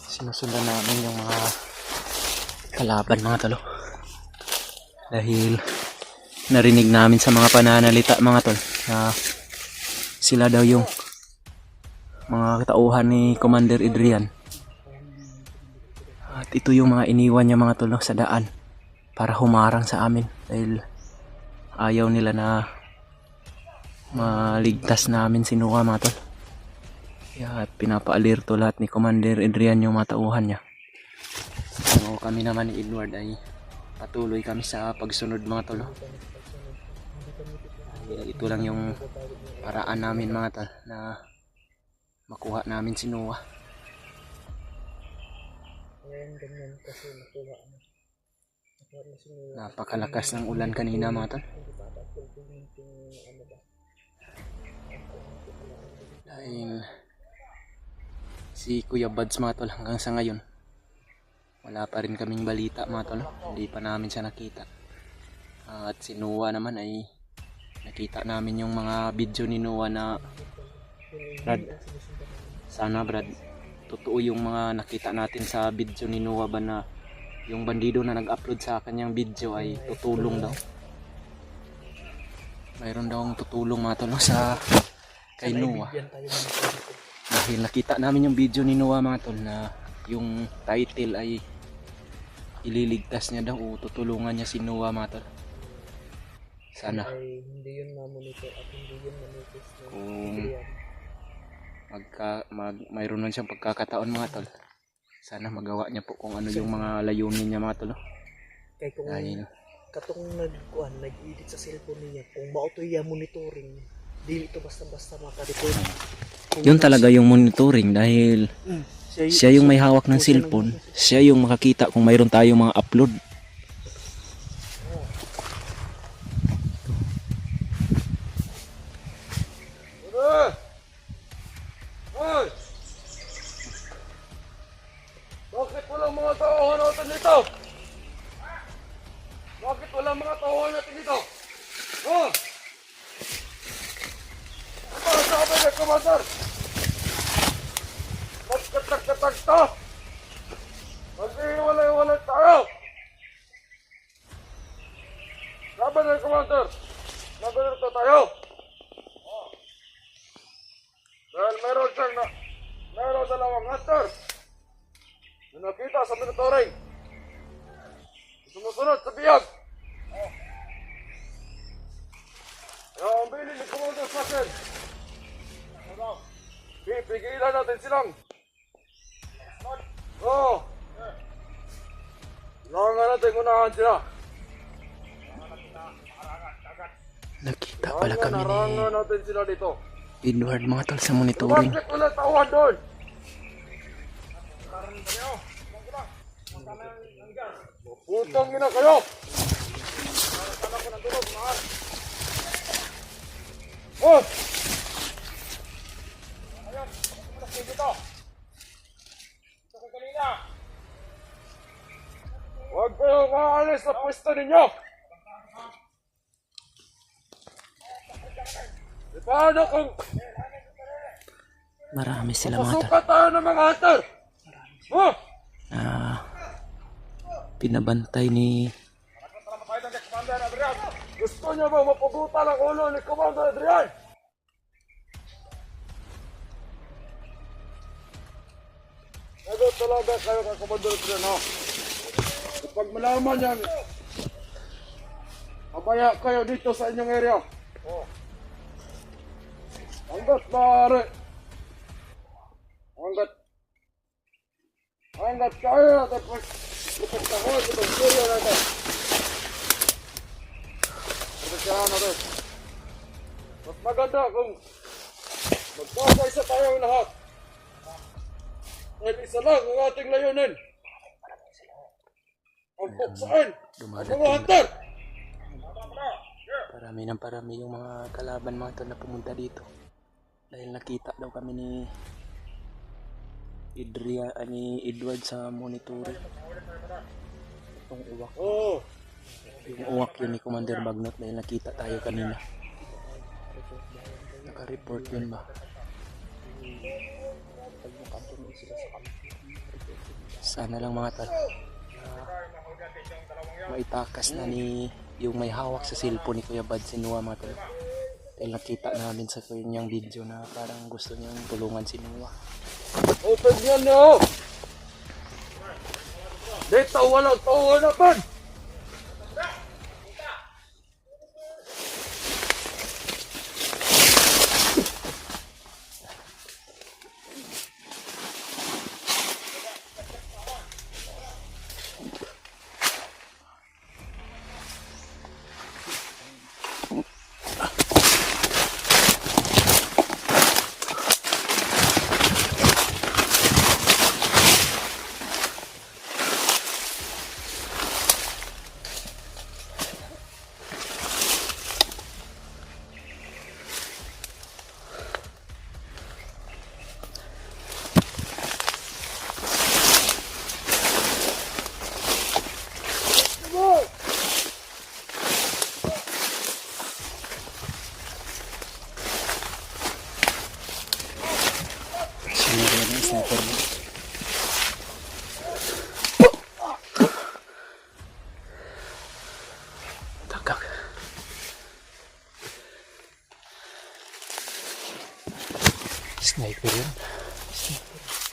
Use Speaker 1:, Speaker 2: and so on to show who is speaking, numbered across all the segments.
Speaker 1: Sinusundan namin yung mga kalaban mga tol. Dahil narinig namin sa mga pananalita mga tol na sila daw yung mga katauhan ni Commander Adrian. At ito yung mga iniwan niya mga tol sa daan para humarang sa amin dahil ayaw nila na maligtas namin si Noah mga tol. At pinapaalirto lahat ni Commander Adrian yung mga tauhan niya. So kami naman ni Edward ay patuloy kami sa pagsunod mga tol. Ito lang yung paraan namin mga tol na makuha namin si Noah. Napakalakas ng ulan kanina mga tol. Dahil si Kuya Buds mga tol hanggang sa ngayon wala pa rin kaming balita mga tol. Hindi pa namin siya nakita. At si Noah naman ay nakita namin yung mga video ni Noah na Brad, sana Brad, totoo yung mga nakita natin sa video ni Noah ba na yung bandido na nag-upload sa kanyang video ay tutulong daw. Mayroon daw ang tutulong mga tol sa kay Noah. Dahil nakita namin yung video ni Noah mga tol na yung title ay ililigtas niya daw o tutulungan niya si Noah mga tol. Sana
Speaker 2: ay hindi yun ma-monitor at hindi yun ma-notice
Speaker 1: kung mayroon man siyang pagkakataon mga tol, sana magawa niya po kung ano yung mga layunin niya mga tol.
Speaker 2: Kaya kung katong nag-edit sa cellphone niya, kung mauto iya monitoring, dili ito basta-basta maka-record.
Speaker 1: Yun talaga yung monitoring dahil siya yung may hawak ng cellphone, siya yung makakita kung mayroon tayong mga upload.
Speaker 3: Bakit walang mga tauhan natin dito? Bakit walang mga tauhan natin dito? Oh! Ano sabi ni Commander? Magkatag-katag to! Mag-iwalay-walay tayo! Sabi ni Commander, nagulito tayo! Oh. Dahil meron dalawang hunter na nakita sa monitoring. Sumusunod sa biyag. Kaya ang bili ni Commander sa akin. Pipigilan natin silang. Oo. Kailangan natin unahan sila.
Speaker 1: Nakita pala kami
Speaker 3: Narangan natin sila dito.
Speaker 1: ni Edward mga tol sa monitoring.
Speaker 3: Bakit ulit tauhan doon? Putang ina kayo! Oh! Ayan, dito. Huwag kayong aalis sa pwesto ninyo! Paano kung
Speaker 1: Marami sila mga tol
Speaker 3: masukat tayo ng mga hunter? Oh!
Speaker 1: Pinabantay ni
Speaker 3: Gusto niyo ba mapugutan ang ulo ni Commander Adrian? Nagot talaga kayo kay Commander Adrian, ha? Kapag malaman yan, mamaya kayo dito sa inyong area. Oh. Hanggat maaari. Hanggat kaya natin pagkakahon sa pagkakaya natin. Pagkakaya natin. Mas maganda kung magkakaisa tayong lahat. Dahil isa lang ang ating layunin. Ang puksain. Ang mga hunter.
Speaker 1: parami yung mga kalaban mga tol na pumunta dito. Dahil nakita daw kami ni Edward sa monitoring. Itong uwak.
Speaker 3: Oo.
Speaker 1: Yung uwak yun ni Commander Bagnot dahil nakita tayo kanina. Naka-report yun ba? Sana lang mga tal. Maitakas na ni yung may hawak sa cellphone ni Kuya Bad si Noah mga tal. Dahil nakita namin sa kanyang video na parang gusto niyang tulungan si Noah.
Speaker 3: Open yan no! Dito walang tawanan!
Speaker 1: Sinigyan ng sniper mo. Tagak. Sniper yun.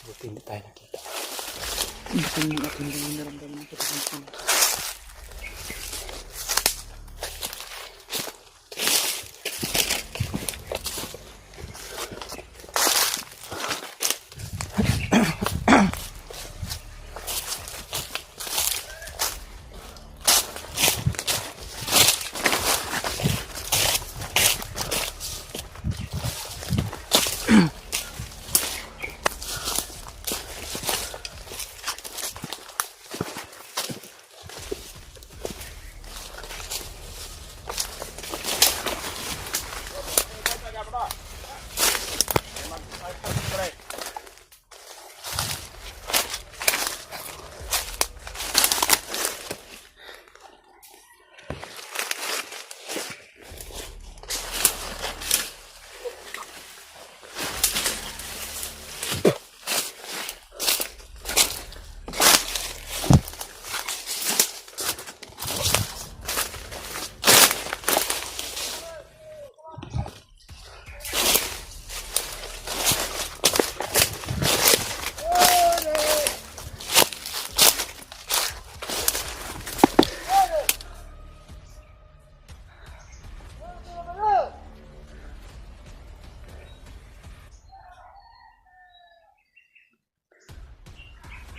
Speaker 1: Buti hindi tayo nakita.
Speaker 2: Minsan yung ating lang naramdaman ng katapansin.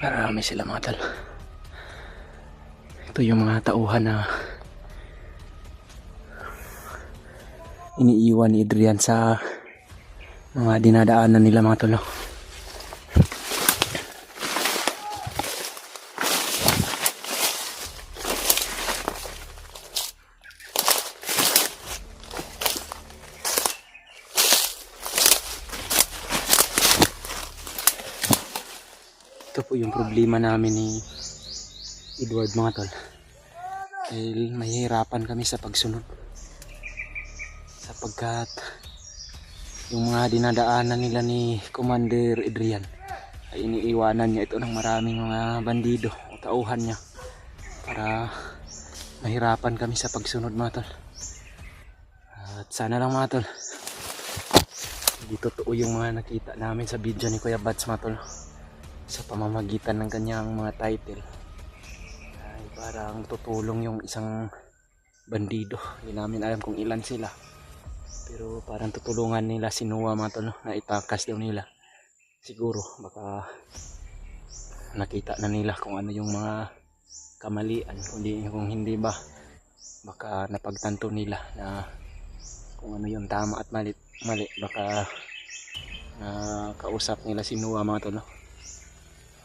Speaker 1: Marami sila mga tal. Ito yung mga tauhan na iniiwan ni Adrian sa mga dinadaanan nila mga tol. Ito po yung problema namin ni Edward mga tol. Dahil mahihirapan kami sa pagsunod. Sapagkat yung mga dinadaanan nila ni Commander Adrian ay iniiwanan niya ito ng maraming mga bandido o tauhan niya. Para mahirapan kami sa pagsunod mga tol. At sana lang mga tol, hindi totoo yung mga nakita namin sa video ni Kuya Bats mga tol. Sa pamamagitan ng kanyang mga title ay parang tutulong yung isang bandido. Hindi namin alam kung ilan sila, pero parang tutulungan nila si Noah mga tol, na itakas daw nila. Siguro baka nakita na nila kung ano yung mga kamalian, kung hindi ba baka napagtanto nila na kung ano yung tama at mali. Baka kausap nila si Noah mga tol,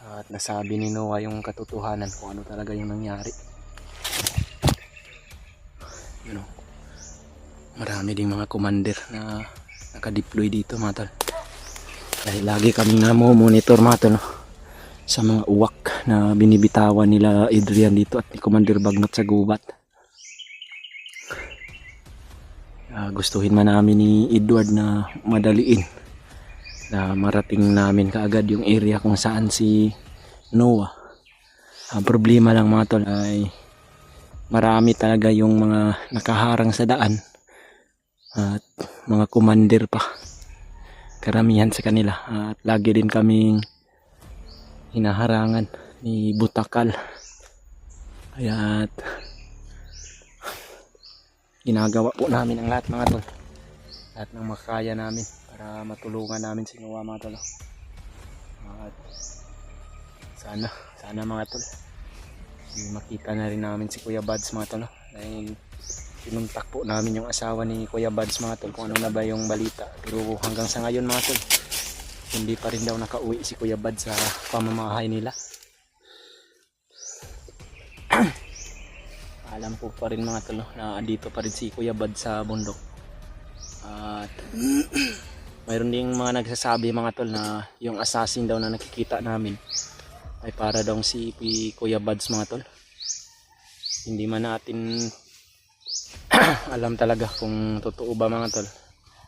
Speaker 1: at nasabi ni Noah yung katotohanan kung ano talaga yung nangyari. You know, marami ding mga commander na nakadeploy dito mga tol. Dahil lagi kaming monitor mga tol, sa mga uwak na binibitawan nila Adrian dito at ni Commander Bagnot sa gubat. Gustuhin man namin ni Edward na madaliin na marating namin kaagad yung area kung saan si Noah. Ang problema lang mga tol ay marami talaga yung mga nakaharang sa daan at mga commander pa, karamihan sa kanila, at lagi din kaming hinaharangan ni Butakal. Kaya ginagawa po namin ang lahat mga tol, lahat ng makaya namin para matulungan namin si Noah mga tol. At sana mga tol makita na rin namin si Kuya Buds mga tol, dahil pinuntak po namin yung asawa ni Kuya Buds mga tol kung ano na ba yung balita, pero hanggang sa ngayon mga tol hindi pa rin daw nakauwi si Kuya Buds sa pamamahay nila. Alam po pa rin mga tol na andito pa rin si Kuya Bud sa bundok. At mayroon ding mga nagsasabi mga tol na yung assassin daw na nakikita namin ay para daw si Kuya Buds mga tol. Hindi man natin alam talaga kung totoo ba mga tol.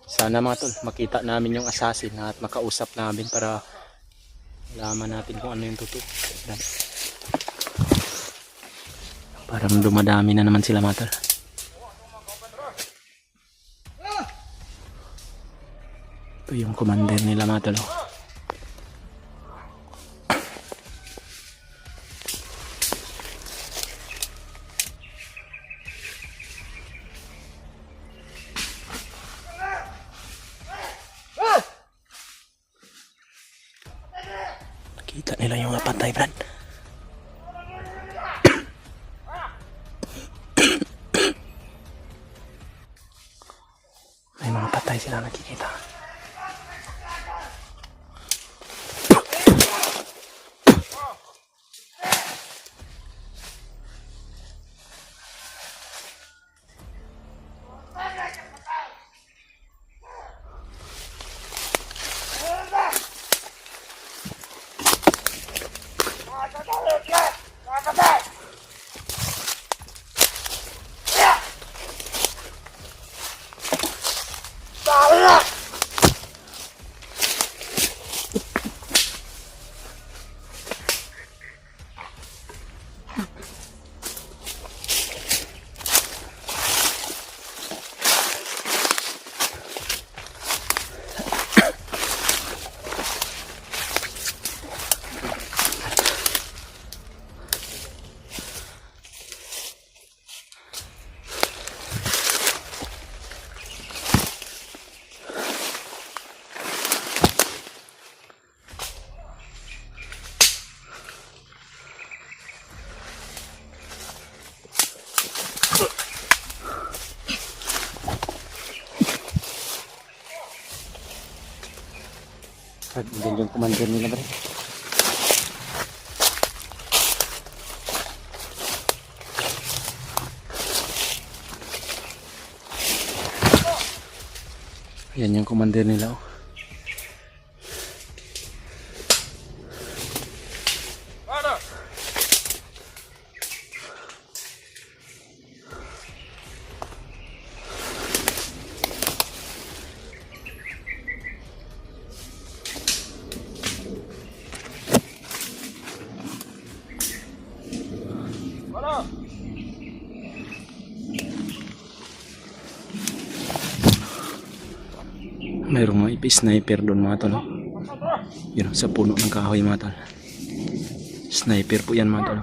Speaker 1: Sana mga tol makita namin yung assassin at makausap namin para malaman natin kung ano yung totoo. Parang dumadami na naman sila mga tol. Ito yung commander nila mga tol. Nakita nila yung mga pantay brad. May mga patay sila nakikita. Diyan yung commander nila ba rin? Yan yung commander nila oh. Mayroong mga sniper doon mga tol. Yun sa puno ng kahoy mga tol. Sniper po yan mga tol.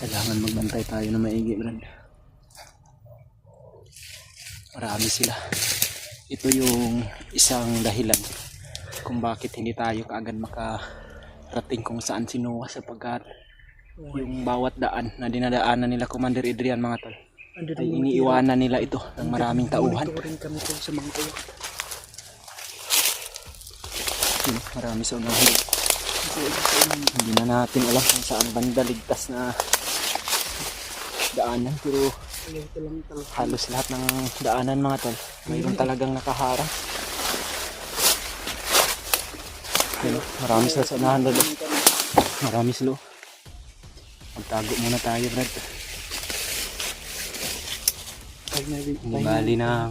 Speaker 1: Kailangan magbantay tayo na maigi brad. Marami sila. Ito yung isang dahilan kung bakit hindi tayo kaagad makarating kung saan si Noah sapagkat yung bawat daan na dinadaanan nila Commander Adrian mga tol
Speaker 2: Ando
Speaker 1: ay iniiwanan nila ito ng maraming tauhan.
Speaker 2: Monitoring kami tol sa mga kuya.
Speaker 1: Marami sa unahan. Hindi na natin alam kung saan banda ligtas na daanan pero
Speaker 2: Ayaw ko lang talaga.
Speaker 1: halos lahat ng daanan mga tol mayroon talagang nakaharang. Ayun, marami sa unahan doon. Marami slow. Magtago muna tayo Brad. Hindi bali na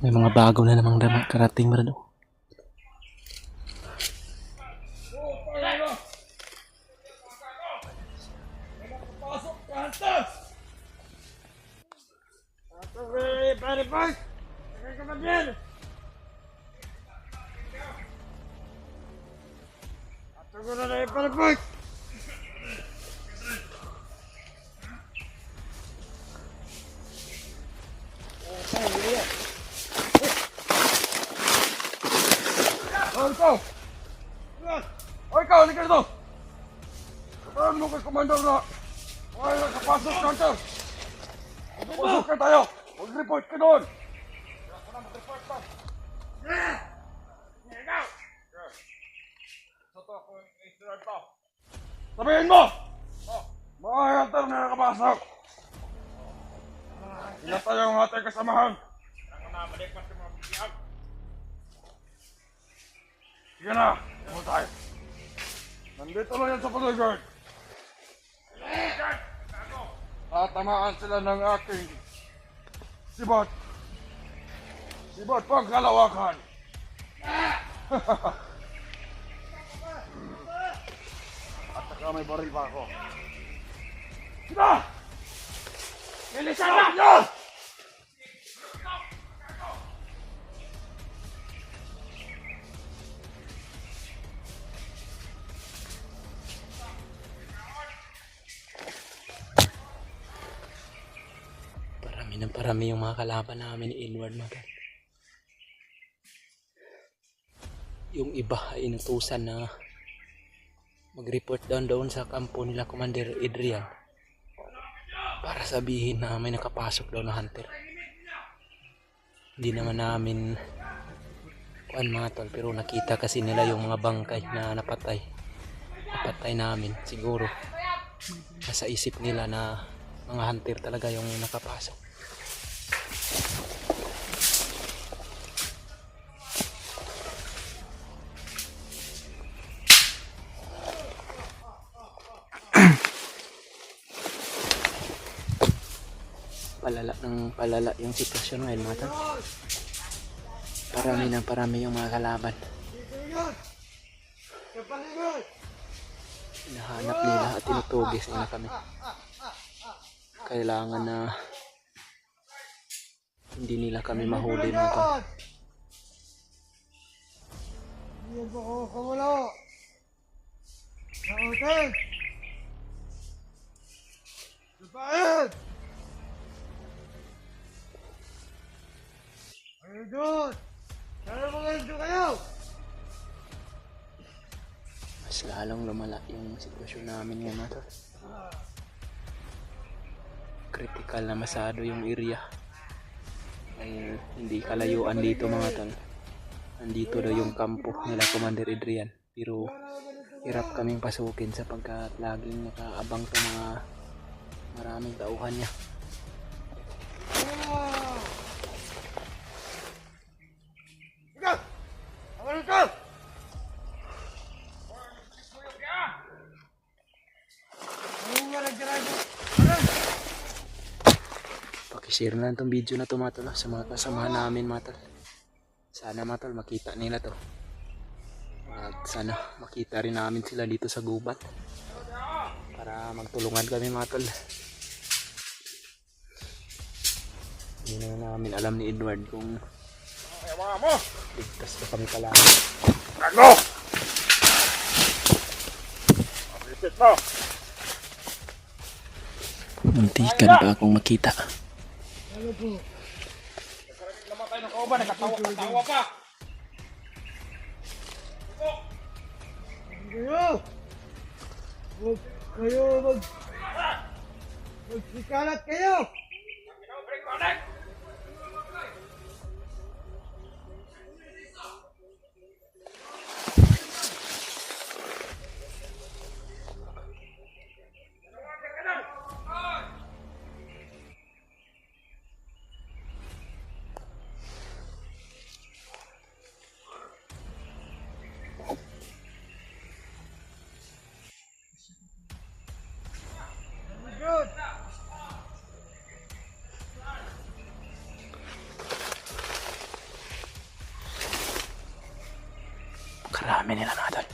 Speaker 1: may mga bago na namang karating Brad.
Speaker 3: Pasok ka, hantas! Pare, Park! Sakay ka ba dyan? Ato ko na rin, pare, Park! Oh, ikaw! Oh, ikaw, halika dito! Sabahan mo kay Commander na ay nakapasok ka ito! Pasok ka tayo! Mag-report ka doon! Ako na mag-report ka! Ikaw! Sa to ako yung incident to. Sabihin mo! Mga hunter na nakapasok! Sila tayo ang ating kasamahan! Ako na, balik pa sa mga bigyan! Sige na! Ano tayo? Nandito lang yan sa paligid! Tatamaan sila ng aking sibat. Sibat pang kalawakan. At saka may baril pa ako. Sina! Milisan na! Yan!
Speaker 1: Parami yung mga kalaban namin ni Edward mga. Yung iba ay inutusan na mag-report doon sa kampo nila Commander Adrian para sabihin na may nakapasok daw na hunter. Hindi naman namin kuan mga tol pero nakita kasi nila yung mga bangkay na napatay namin. Siguro nasa isip nila na mga hunter talaga yung nakapasok. Palala yung sitwasyon ngayon mga tol. Parami yung mga kalaban. Hinahanap nila at tinutugis nila kami. Kailangan na hindi nila kami mahuli mga tol.
Speaker 3: Hindi ba ako kawala? Sa hotel! Sa bayan! Ayun doon! Sana mga nandun kayo!
Speaker 1: Mas lalong lumala yung sitwasyon namin ngayon mga tol. Critical na masado yung area. Ay hindi kalayuan dito mga tol. nandito daw yung kampo nila Commander Adrian. Pero hirap kaming pasukin sapagkat laging nakaabang sa mga maraming tauhan niya. Pakishare na lang tong video na to mga tol, sa mga kasamahan namin mga tol. Sana mga tol makita nila to. At sana makita rin namin sila dito sa gubat para magtulungan kami mga tol. Hindi na namin alam ni Edward kung ligtas pa kami pala.
Speaker 3: Gago!
Speaker 1: Muntikan pa akong makita.
Speaker 3: Namatay ng kauban, nakatawa pa.
Speaker 2: Magsikalat kayo!
Speaker 1: Karami nila mga tol.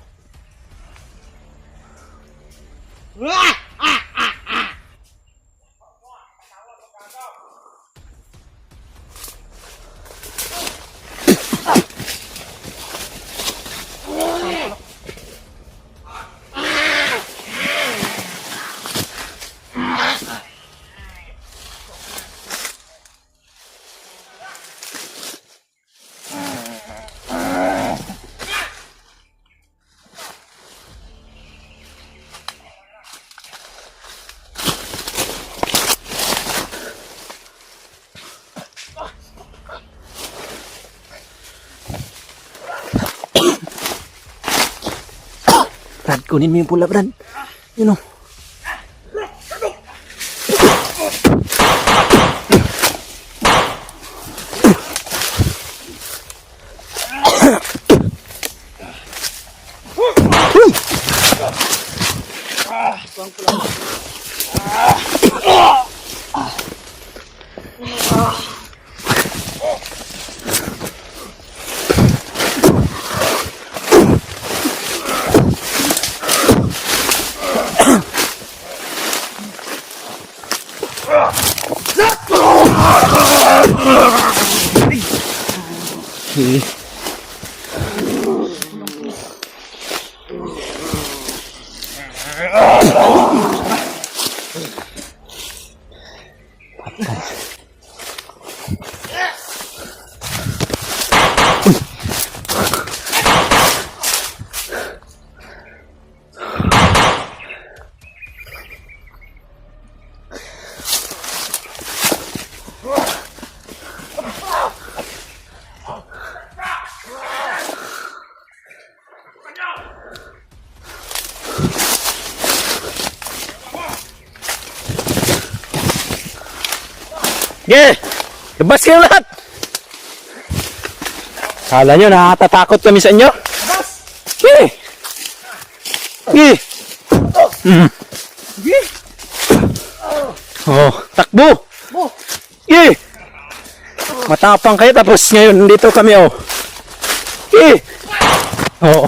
Speaker 1: Brad, kunin mo yung pula, Brad. Yun o.
Speaker 4: Yeah! Labas kayo lahat! Kala nyo nakatatakot kami sa inyo? Labas! Yeah! Yeah!
Speaker 2: Sige!
Speaker 4: Oh, takbo! Yeah! Matapang kayo tapos ngayon dito kami oh. Yeah! Oh.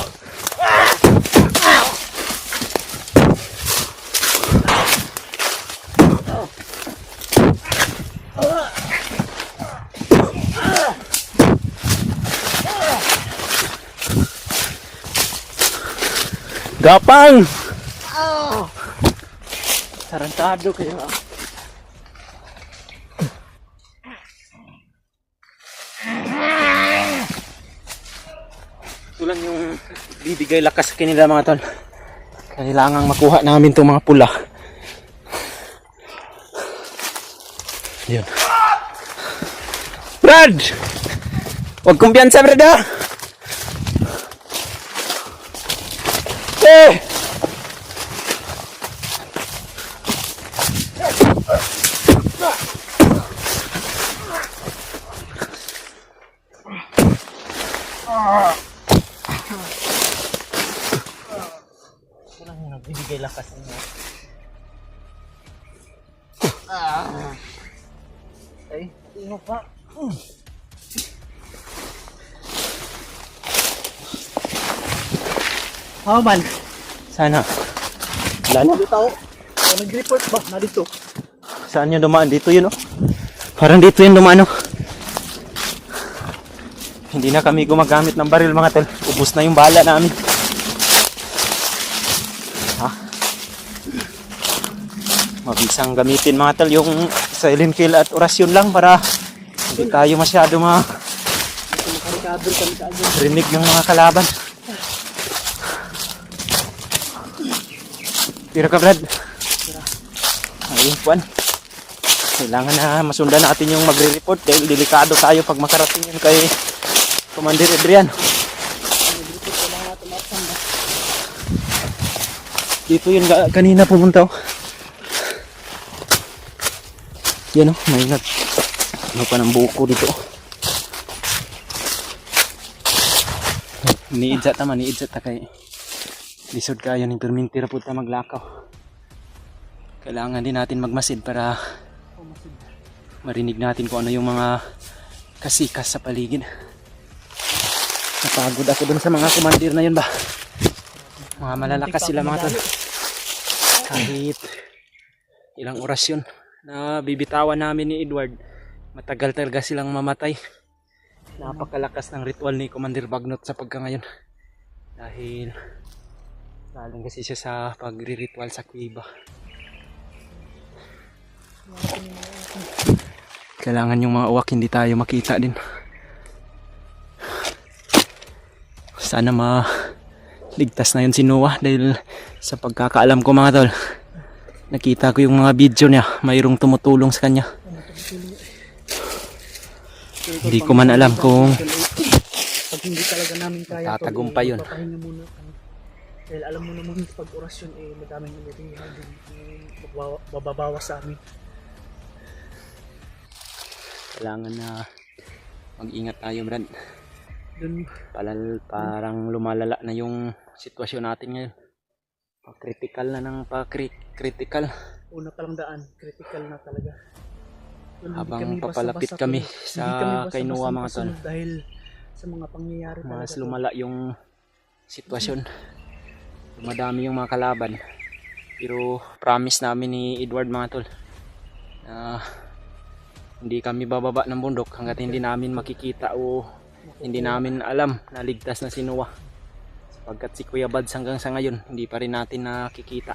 Speaker 4: Gapang! Tarantado kayo. Ito lang yung bibigay lakas sa kanila mga tol. Kailangang makuha namin itong mga pula. Yun. Brad! Huwag kumpiyansa, Brad ha!
Speaker 2: Walang nagbibigay lakas niya. Ay, ino pa. How man?
Speaker 1: Sana. Wala na.
Speaker 2: Dito tao. Nag-report ba na dito?
Speaker 1: Saan yung dumaan? Dito yun, oh. Parang dito yun dumaan, oh. Hindi na kami gumagamit ng baril, mga tol. Ubus na yung bala namin. Ha? Mabisang gamitin, mga tol, yung silent kill at orasyon lang para hindi tayo masyado
Speaker 2: Makarikado kami kaagad.
Speaker 1: rinig yung mga kalaban. Tira ka, Brad. Ayun, Juan. Kailangan na masundan natin yung magre-report dahil delikado tayo pag makarating yun kay Commander Adrian. Dito yun kanina pumunta, oh. Yan, oh, may ano pa ng buko dito. Niidzat naman, niidzat ta kay lisod kayo ng permintira po ta maglakaw. Kailangan din natin magmasid para marinig natin kung ano yung mga kasikas sa paligid. Napagod ako dun sa mga commander na yun ba. Mga malalakas sila, mga tol. Kahit ilang orasyon na bibitawan namin ni Edward, matagal talaga silang mamatay. Napakalakas ng ritual ni Commander Bagnot sa pagkangayon. Dahil galing kasi siya sa pagri-ritual sa kuiba. Kailangan yung mga uwak hindi tayo makita din. Sana maligtas na yun si Noah dahil sa pagkakaalam ko, mga tol, nakita ko yung mga video niya, mayroong tumutulong sa kanya. Hindi ko man alam kung
Speaker 2: pag hindi talaga namin kaya
Speaker 1: tatagumpay yun.
Speaker 2: papahinga muna kami. Dahil alam mo naman pag orasyon madaming nalilihan din mababawas sa amin.
Speaker 1: Kailangan na mag-ingat tayo, Brad.
Speaker 2: Dun,
Speaker 1: Parang lumalala na yung sitwasyon natin ngayon. Pa-critical na ng pa-critical.
Speaker 2: una palang daan, critical na talaga. Dun,
Speaker 1: Habang
Speaker 2: hindi kami
Speaker 1: papalapit
Speaker 2: basta-basta
Speaker 1: kami
Speaker 2: tulog.
Speaker 1: sa
Speaker 2: Hindi kami
Speaker 1: kay Noah, mga
Speaker 2: basta-basta
Speaker 1: tol.
Speaker 2: masunod dahil sa mga pangyayari
Speaker 1: Mas
Speaker 2: talaga.
Speaker 1: lumala yung sitwasyon. Dumadami yung mga kalaban. Pero promise namin ni Edward, mga tol, na hindi kami bababa ng bundok hanggat hindi namin makikita o hindi namin alam na ligtas na si Noah. Sapagkat si Kuya Bads hanggang sa ngayon hindi pa rin natin nakikita.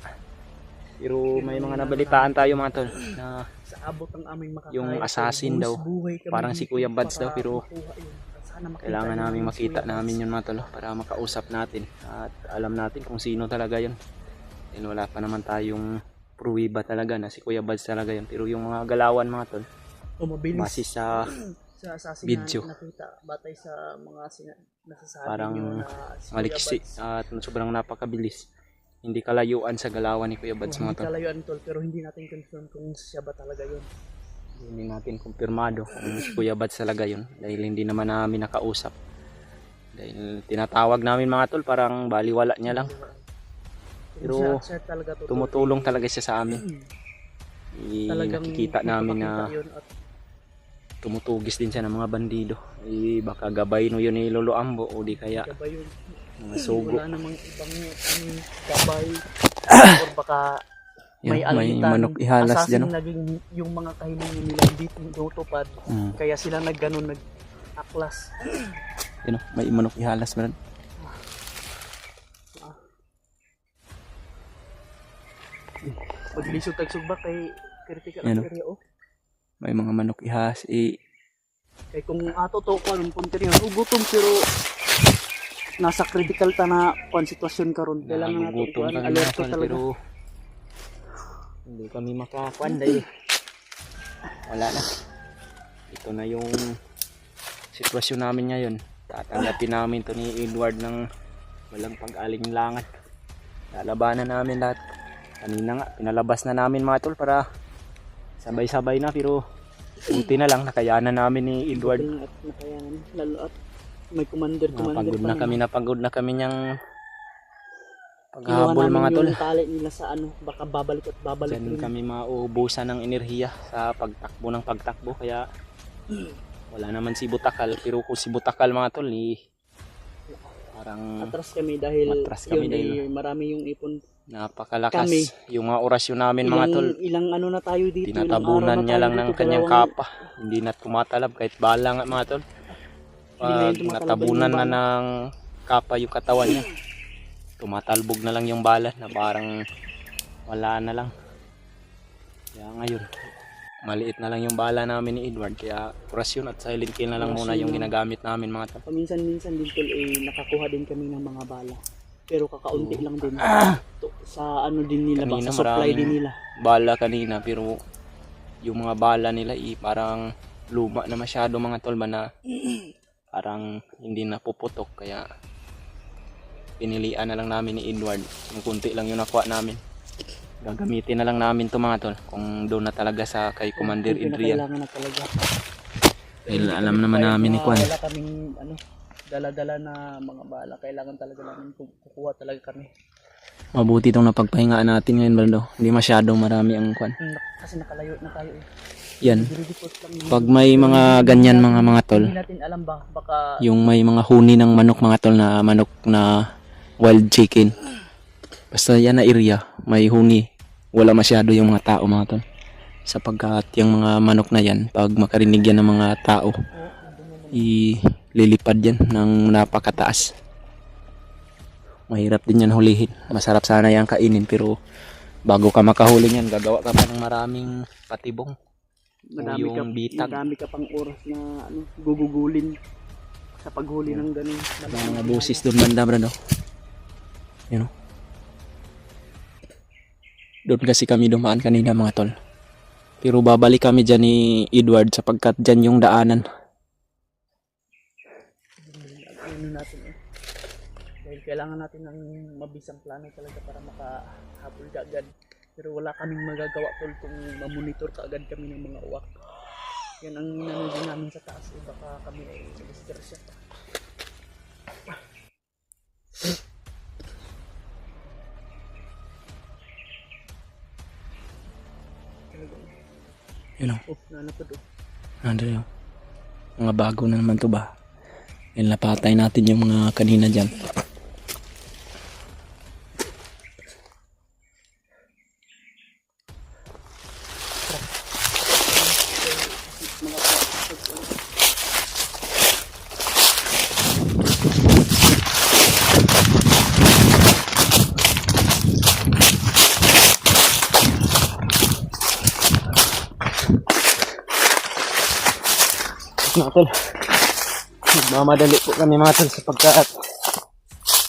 Speaker 1: Pero may mga nabalitaan tayo, mga tol, na
Speaker 2: Sa abot ng aming makakaya.
Speaker 1: yung assassin daw, parang si Kuya Bads daw, pero kailangan namin makita namin yun, mga tol, para makausap natin at alam natin kung sino talaga yun. And wala pa naman tayong pruwiba talaga na si Kuya Bads talaga yun. Pero yung mga galawan, mga tol,
Speaker 2: mabilis
Speaker 1: base sa
Speaker 2: sa assassin
Speaker 1: video,
Speaker 2: na nakita batay sa mga nasasabi
Speaker 1: parang
Speaker 2: nyo na si Kuya
Speaker 1: maliksi
Speaker 2: Bads.
Speaker 1: at sobrang napakabilis. Hindi kalayuan sa galawan ni Kuya Bads, mga
Speaker 2: Hindi
Speaker 1: tol.
Speaker 2: kalayuan tol, pero hindi natin confirm kung siya ba talaga yun.
Speaker 1: Hindi natin kumpirmado kung si Kuya Bads talaga yun dahil hindi naman namin nakausap. Dahil tinatawag namin, mga tol, parang baliwala niya lang. Pero
Speaker 2: Siya talaga to, tol.
Speaker 1: tumutulong talaga siya sa amin.
Speaker 2: Talagang
Speaker 1: Nakikita namin na
Speaker 2: mapapakita yun at
Speaker 1: tumutugis din siya ng mga bandido. Baka gabay no yun ni Lolo Ambo o di kaya
Speaker 2: gabay yun.
Speaker 1: mga sugo.
Speaker 2: Wala namang ibang gabay or baka may
Speaker 1: Yan, may
Speaker 2: almitan.
Speaker 1: manok ihalas
Speaker 2: Assassin
Speaker 1: dyan, no?
Speaker 2: naging yung mga kahilingan nila hindi tinutupad. Kaya sila nag-aklas.
Speaker 1: Yan, may manok ihalas, man.
Speaker 2: Pag lisod tagsugba kay critical
Speaker 1: Yan, no?
Speaker 2: area oh.
Speaker 1: May mga manok ihas.
Speaker 2: Kay kung ato to ko anong punter yun, ugutom pero nasa critical ta na sitwasyon karon. Kailangan natin
Speaker 1: Nagugutom
Speaker 2: kuan
Speaker 1: kami,
Speaker 2: alerto
Speaker 1: mga tol,
Speaker 2: talaga.
Speaker 1: pero hindi kami makakuan dahil wala na. Ito na yung sitwasyon namin ngayon. Tatanggapin namin to ni Edward ng walang pag-alinlangan. Lalabanan namin lahat. Kanina nga, pinalabas na namin, mga tol, para sabay-sabay na, pero buti na lang nakayanan namin ni Edward.
Speaker 2: At nakayanan lalo at May commander
Speaker 1: Napagod na kami niyang
Speaker 2: Kinuha
Speaker 1: paghabol
Speaker 2: namin
Speaker 1: mga tol.
Speaker 2: yung tali nila sa ano, baka babalik at babalik
Speaker 1: Diyan
Speaker 2: rin.
Speaker 1: kami mauubusan ng enerhiya sa pagtakbo kaya wala naman si Butakal, pero kung si Butakal mga tol parang
Speaker 2: Atras kami dahil
Speaker 1: Matras kami
Speaker 2: yun,
Speaker 1: dahil
Speaker 2: marami yung ipon.
Speaker 1: napakalakas
Speaker 2: Kami.
Speaker 1: yung mga orasyon namin mga tol.
Speaker 2: Ilang ano na tayo dito.
Speaker 1: Tinatabunan niya lang ng kanyang kapa, hindi na tumatalab kahit bala nga mga tol.
Speaker 2: Hindi na yun
Speaker 1: Pag
Speaker 2: tumatalab
Speaker 1: natabunan
Speaker 2: yung
Speaker 1: na
Speaker 2: bala.
Speaker 1: ng kapa yung katawan niya, tumatalbog na lang yung bala na parang wala na lang. Kaya ngayon, maliit na lang yung bala namin ni Edward, kaya orasyon at silent kill na lang muna yung ginagamit namin mga tol.
Speaker 2: Paminsan-minsan din tol nakakuha din kami ng mga bala. Pero kakaunti lang din. Sa ano din nila
Speaker 1: Kanina
Speaker 2: sa supply
Speaker 1: maraming
Speaker 2: din nila.
Speaker 1: bala kanina, pero yung mga bala nila parang luma na masyado mga tol ba, na parang hindi napuputok, kaya pinilian na lang namin ni Edward. Yung kunti lang yung nakuha namin, gagamitin na lang namin to mga tol kung doon na talaga sa kay Commander
Speaker 2: Kung
Speaker 1: Adrian.
Speaker 2: kailangan na talaga.
Speaker 1: Dahil alam naman namin ni Kwan,
Speaker 2: Wala kaming ano, dala-dala na mga bala. Kailangan talaga namin kukuha talaga kami.
Speaker 1: mabuti itong napagpahingaan natin ngayon Baldo. Hindi masyadong marami ang Kwan.
Speaker 2: Kasi nakalayo na tayo eh.
Speaker 1: Yan,
Speaker 2: Diripot lang yun.
Speaker 1: pag may mga ganyan mga tol,
Speaker 2: Hindi natin alam ba, baka
Speaker 1: yung may mga huni ng manok mga tol, na manok na wild chicken, basta yan na area may huni, wala masyado yung mga tao mga tol, sapagkat yung mga manok na yan pag makarinig yan ng mga tao, ililipad yan ng napakataas. Mahirap din yan hulihin, masarap sana yan kainin, pero bago ka makahuli yan gagawa ka pa ng maraming patibong.
Speaker 2: madami ka pang oras na ano, gugugulin sa paghuli ng ganun.
Speaker 1: Mga busis doon banda bro. You know? Doon kasi kami dumaan kanina mga tol. Pero babalik kami dyan ni Edward sapagkat dyan yung daanan.
Speaker 2: Ano natin eh. Dahil kailangan natin ng mabisang plano talaga para makahabol ka agad. Pero wala kaming magagawa tol kung mamonitor ka agad kami ng mga uwak. Yan ang nangyayari namin sa taas eh. Baka kami ay disgrasya pa.
Speaker 1: You know?
Speaker 2: Oh, nanapad oh.
Speaker 1: Nandun yung mga bago na naman to ba? Napatay natin yung mga kanina dyan. Mga tol, magmamadali po kami mga tol sapagkat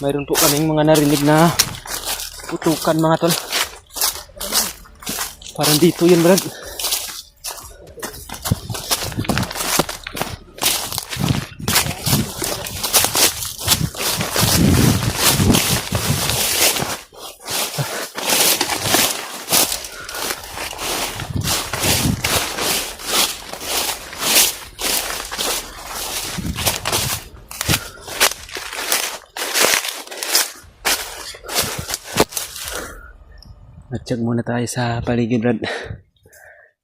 Speaker 1: mayroon po kaming mga narinig na putukan mga tol. Parang dito yun Brad. Nag-check muna tayo sa paligid Brad.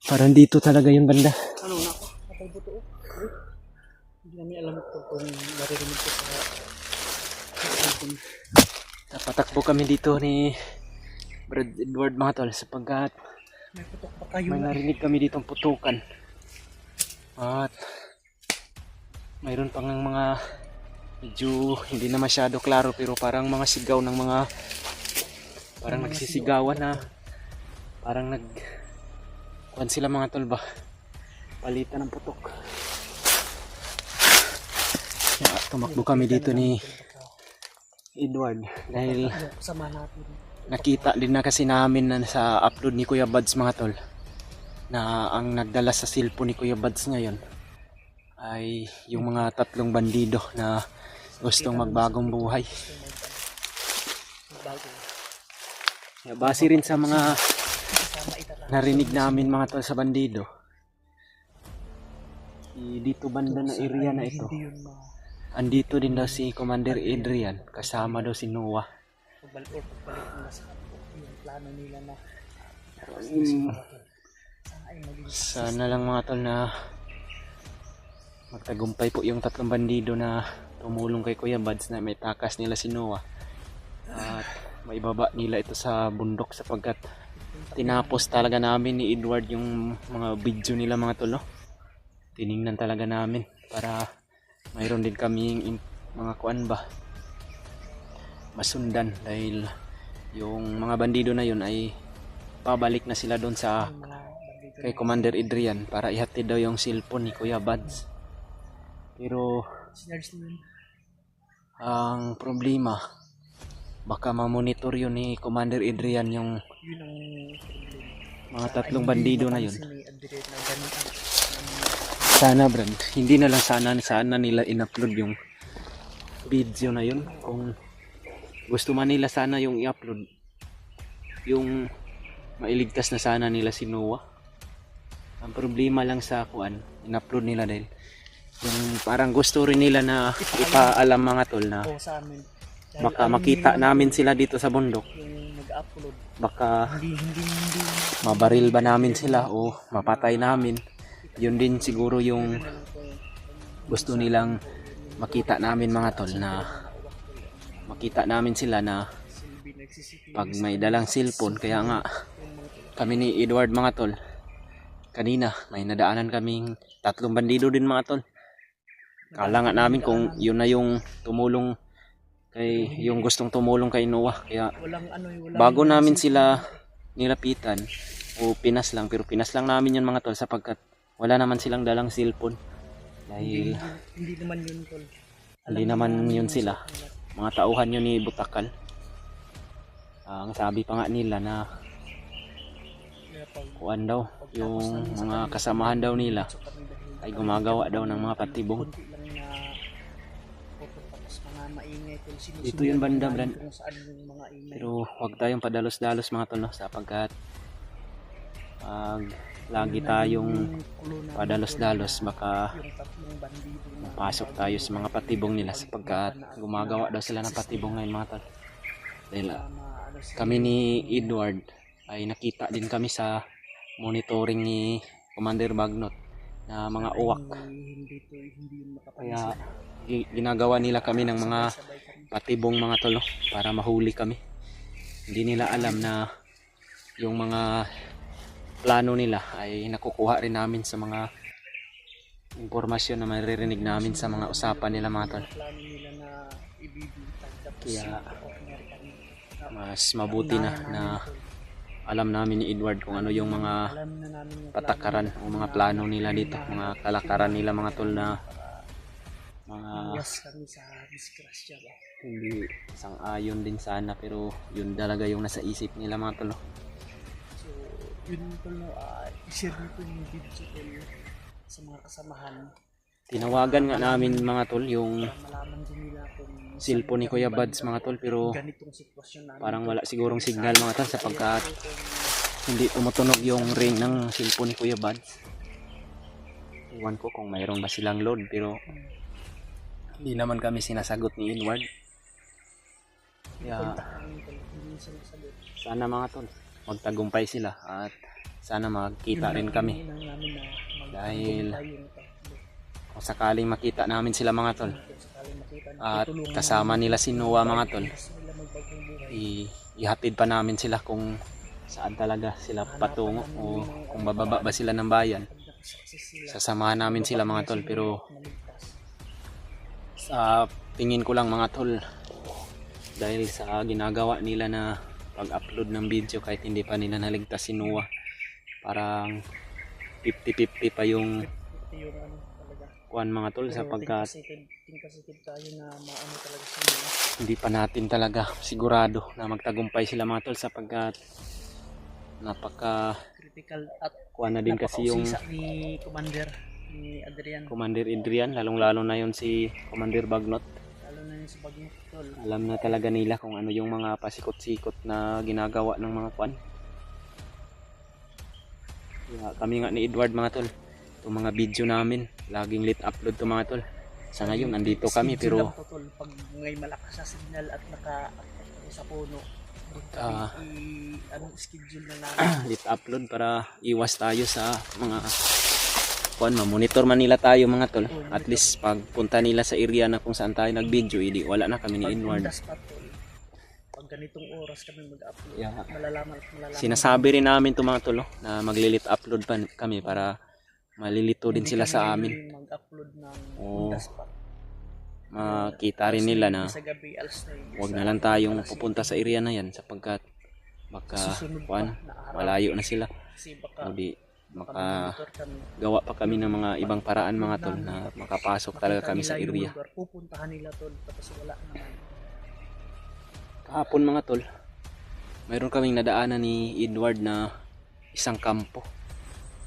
Speaker 1: Parang dito talaga yung banda.
Speaker 2: Ano na ako? Patay buto oh. Hindi namin alam kung naririnig ko sa
Speaker 1: Napatakbo kami dito ni Brad Edward mga tol sapagkat
Speaker 2: may putok pa kayo.
Speaker 1: may narinig kami dito ang putukan. At mayroon pang mga medyo hindi na masyado klaro pero parang mga sigaw ng mga parang nagsisigawan na parang kuwan sila mga tol ba, palitan ng putok. Kaya tumakbo kami dito ni Edward dahil
Speaker 2: Sama natin.
Speaker 1: nakita din na kasi namin na sa upload ni Kuya Buds mga tol na ang nagdala sa cellphone ni Kuya Buds ngayon ay yung mga 3 bandido na gustong magbagong buhay. Base rin sa mga narinig namin mga tol sa bandido, dito banda na area na ito andito din daw si Commander Adrian, kasama daw si Noah.
Speaker 2: pagbalik nila sa kampo, yung plano nila na sana ay maging
Speaker 1: Sana lang mga tol na magtagumpay po yung tatlong bandido na tumulong kay Kuya Buds na may takas nila si Noah. At maibaba nila ito sa bundok sapagkat tinapos talaga namin ni Edward yung mga video nila mga tol, no? Tiningnan talaga namin para mayroon din kaming mga kuan ba masundan, dahil yung mga bandido na yun ay pabalik na sila doon sa
Speaker 2: mga bandito
Speaker 1: kay Commander Adrian para ihatid daw yung cellphone ni Kuya Buds. Pero
Speaker 2: sinners yun.
Speaker 1: ang problema, baka mamonitor yun ni Commander Adrian yung
Speaker 2: Yun ang problema.
Speaker 1: mga tatlong bandido na yun.
Speaker 2: Si Adrian na ganun ang
Speaker 1: Sana Brad, hindi na lang sana nila in-upload yung video na yun. Kung gusto man nila sana yung i-upload, yung mailigtas na sana nila si Noah. Ang problema lang sa kuan, in-upload nila dahil yung parang gusto rin nila na ipaalam mga tol na
Speaker 2: o sa amin. Dahil
Speaker 1: baka
Speaker 2: alam
Speaker 1: makita
Speaker 2: nila
Speaker 1: namin sila dito sa bundok.
Speaker 2: yung nag-upload.
Speaker 1: Baka
Speaker 2: Hindi
Speaker 1: mabaril ba namin sila o mapatay namin. Yun din siguro yung gusto nilang makita namin mga tol, na makita namin sila na
Speaker 2: silbi nagsisisi
Speaker 1: pag may dalang cellphone. Kaya nga kami ni Edward mga tol, kanina may nadaanan kaming tatlong bandido din mga tol. Kala nga namin kung yun na yung tumulong kay, yung gustong tumulong kay Noah. Kaya
Speaker 2: walang ano
Speaker 1: bago namin sila nilapitan o pinas lang, pero pinas lang namin yun mga tol sapagkat wala naman silang dalang cellphone. Dahil
Speaker 2: hindi naman yun tol.
Speaker 1: hindi naman yun sila, mga tauhan yun ni Butakal. Ang sabi pa nga nila na
Speaker 2: Kaya pag
Speaker 1: kuan daw, yung mga kasamahan daw nila ay gumagawa daw ng mga patibong.
Speaker 2: konti lang na photo tapos mga maingay tol.
Speaker 1: Dito yun banda, Brad.
Speaker 2: Kung saan yung mga ingay.
Speaker 1: Pero huwag tayong padalos-dalos mga tol, no? Sapagkat pag lagi tayong padalos-dalos baka
Speaker 2: yung tatlong bandido na
Speaker 1: pasok tayo sa mga patibong nila sapagkat gumagawa daw sila ng patibong ngayon mga tol. Dahil
Speaker 2: ano si
Speaker 1: kami ni Edward ay nakita din kami sa monitoring ni Commander Bagnot na mga uwak.
Speaker 2: hindi yun
Speaker 1: Kaya ginagawa nila kami ng mga
Speaker 2: sabay kami.
Speaker 1: patibong mga tol, no? Para mahuli kami. Hindi nila alam na yung mga plano nila ay nakukuha rin namin sa mga impormasyon na maririnig namin sa mga usapan nila mga tol.
Speaker 2: Plano nila na ibibintag tapos
Speaker 1: Kaya
Speaker 2: American
Speaker 1: mas mabuti na alam namin ni Edward kung ano yung mga
Speaker 2: alam na namin yung
Speaker 1: patakaran o mga plano nila dito, mga kalakaran nila mga tol, na mga
Speaker 2: iwas kami sa disgrasya ba.
Speaker 1: hindi sang-ayon din sana, pero yun talaga yung nasa isip nila mga tol, no?
Speaker 2: So yun tol no, i-share nito yung video tol sa mga kasamahan
Speaker 1: Tinawagan nga namin mga tol yung
Speaker 2: para malaman din nila kung
Speaker 1: cellphone ni Kuya Buds mga tol, pero
Speaker 2: ganitong sitwasyon namin.
Speaker 1: parang wala sigurong signal mga tol sapagkat hindi tumutunog yung ring ng cellphone ni Kuya Buds. Iwan ko kung mayroon ba silang load, pero hindi naman kami sinasagot ni Edward. Kaya
Speaker 2: Hindi sila sagot.
Speaker 1: sana mga tol magtagumpay sila at sana magkita rin kami,
Speaker 2: Yun lang namin na
Speaker 1: dahil
Speaker 2: tayo na to.
Speaker 1: kung sakaling makita namin sila mga tol
Speaker 2: Kung sakaling makita na
Speaker 1: at
Speaker 2: tutulungan
Speaker 1: kasama nila si Noah mga tol,
Speaker 2: gusto nila magbagong buhay.
Speaker 1: ihatid pa namin sila kung saan talaga sila patungo o kung bababa ba sila ng bayan.
Speaker 2: Pag nakasuccess sila,
Speaker 1: Sasamahan namin sila mga tol, pero
Speaker 2: maligtas.
Speaker 1: sa tingin ko lang mga tol, dahil sa ginagawa nila na pag-upload ng video kahit hindi pa nila naligtas si Noah, parang 50-50 pa yung
Speaker 2: Ito yung ano talaga.
Speaker 1: kuan mga tol,
Speaker 2: Pero
Speaker 1: sapagkat
Speaker 2: tingkasited tayo na maano talaga sa nila.
Speaker 1: hindi pa natin talaga sigurado na magtagumpay sila mga tol sapagkat napaka
Speaker 2: Critical at
Speaker 1: kuan na din kasi yung
Speaker 2: napakausisa ni Commander ni Adrian.
Speaker 1: Commander Adrian, lalong lalo na yon si Commander Bagnot.
Speaker 2: Lalo na yun sa Bagno tol.
Speaker 1: Alam na talaga nila kung ano yung mga pasikot-sikot na ginagawa ng mga kuan. Kaya kami nga ni Edward mga tol, itong mga video namin laging late upload to mga tol Sa ngayon, nandito kami pero
Speaker 2: Schedule lang to, tol. Pag ngay malakas na signal at naka-upload kami sa puno, doon kami schedule na namin.
Speaker 1: lit upload para iwas tayo sa mga monitor man nila tayo mga tol. At least pag punta nila sa area na kung saan tayo nag-video, hindi wala na kami ni Inward.
Speaker 2: Pag spot, tol, pag ganitong oras kami mag-upload,
Speaker 1: Yeah.
Speaker 2: malalaman.
Speaker 1: Sinasabi rin namin to mga tol na maglilit upload pa kami para malilito din sila sa amin.
Speaker 2: Mag-upload ng
Speaker 1: Oo.
Speaker 2: on the spot.
Speaker 1: Makita rin nila na
Speaker 2: Sa gabi, alas 9,
Speaker 1: wag na lang tayong pupunta sa area na yan sapagkat baka malayo na sila.
Speaker 2: Kasi baka
Speaker 1: O di
Speaker 2: monitor kami.
Speaker 1: gawa pa kami ng mga ibang paraan mga tol na makapasok talaga kami sa
Speaker 2: Makita nila yung
Speaker 1: area.
Speaker 2: lugar, pupuntahan nila, tol, tapos wala naman.
Speaker 1: Kahapon mga tol, mayroon kaming nadaanan ni Edward na isang kampo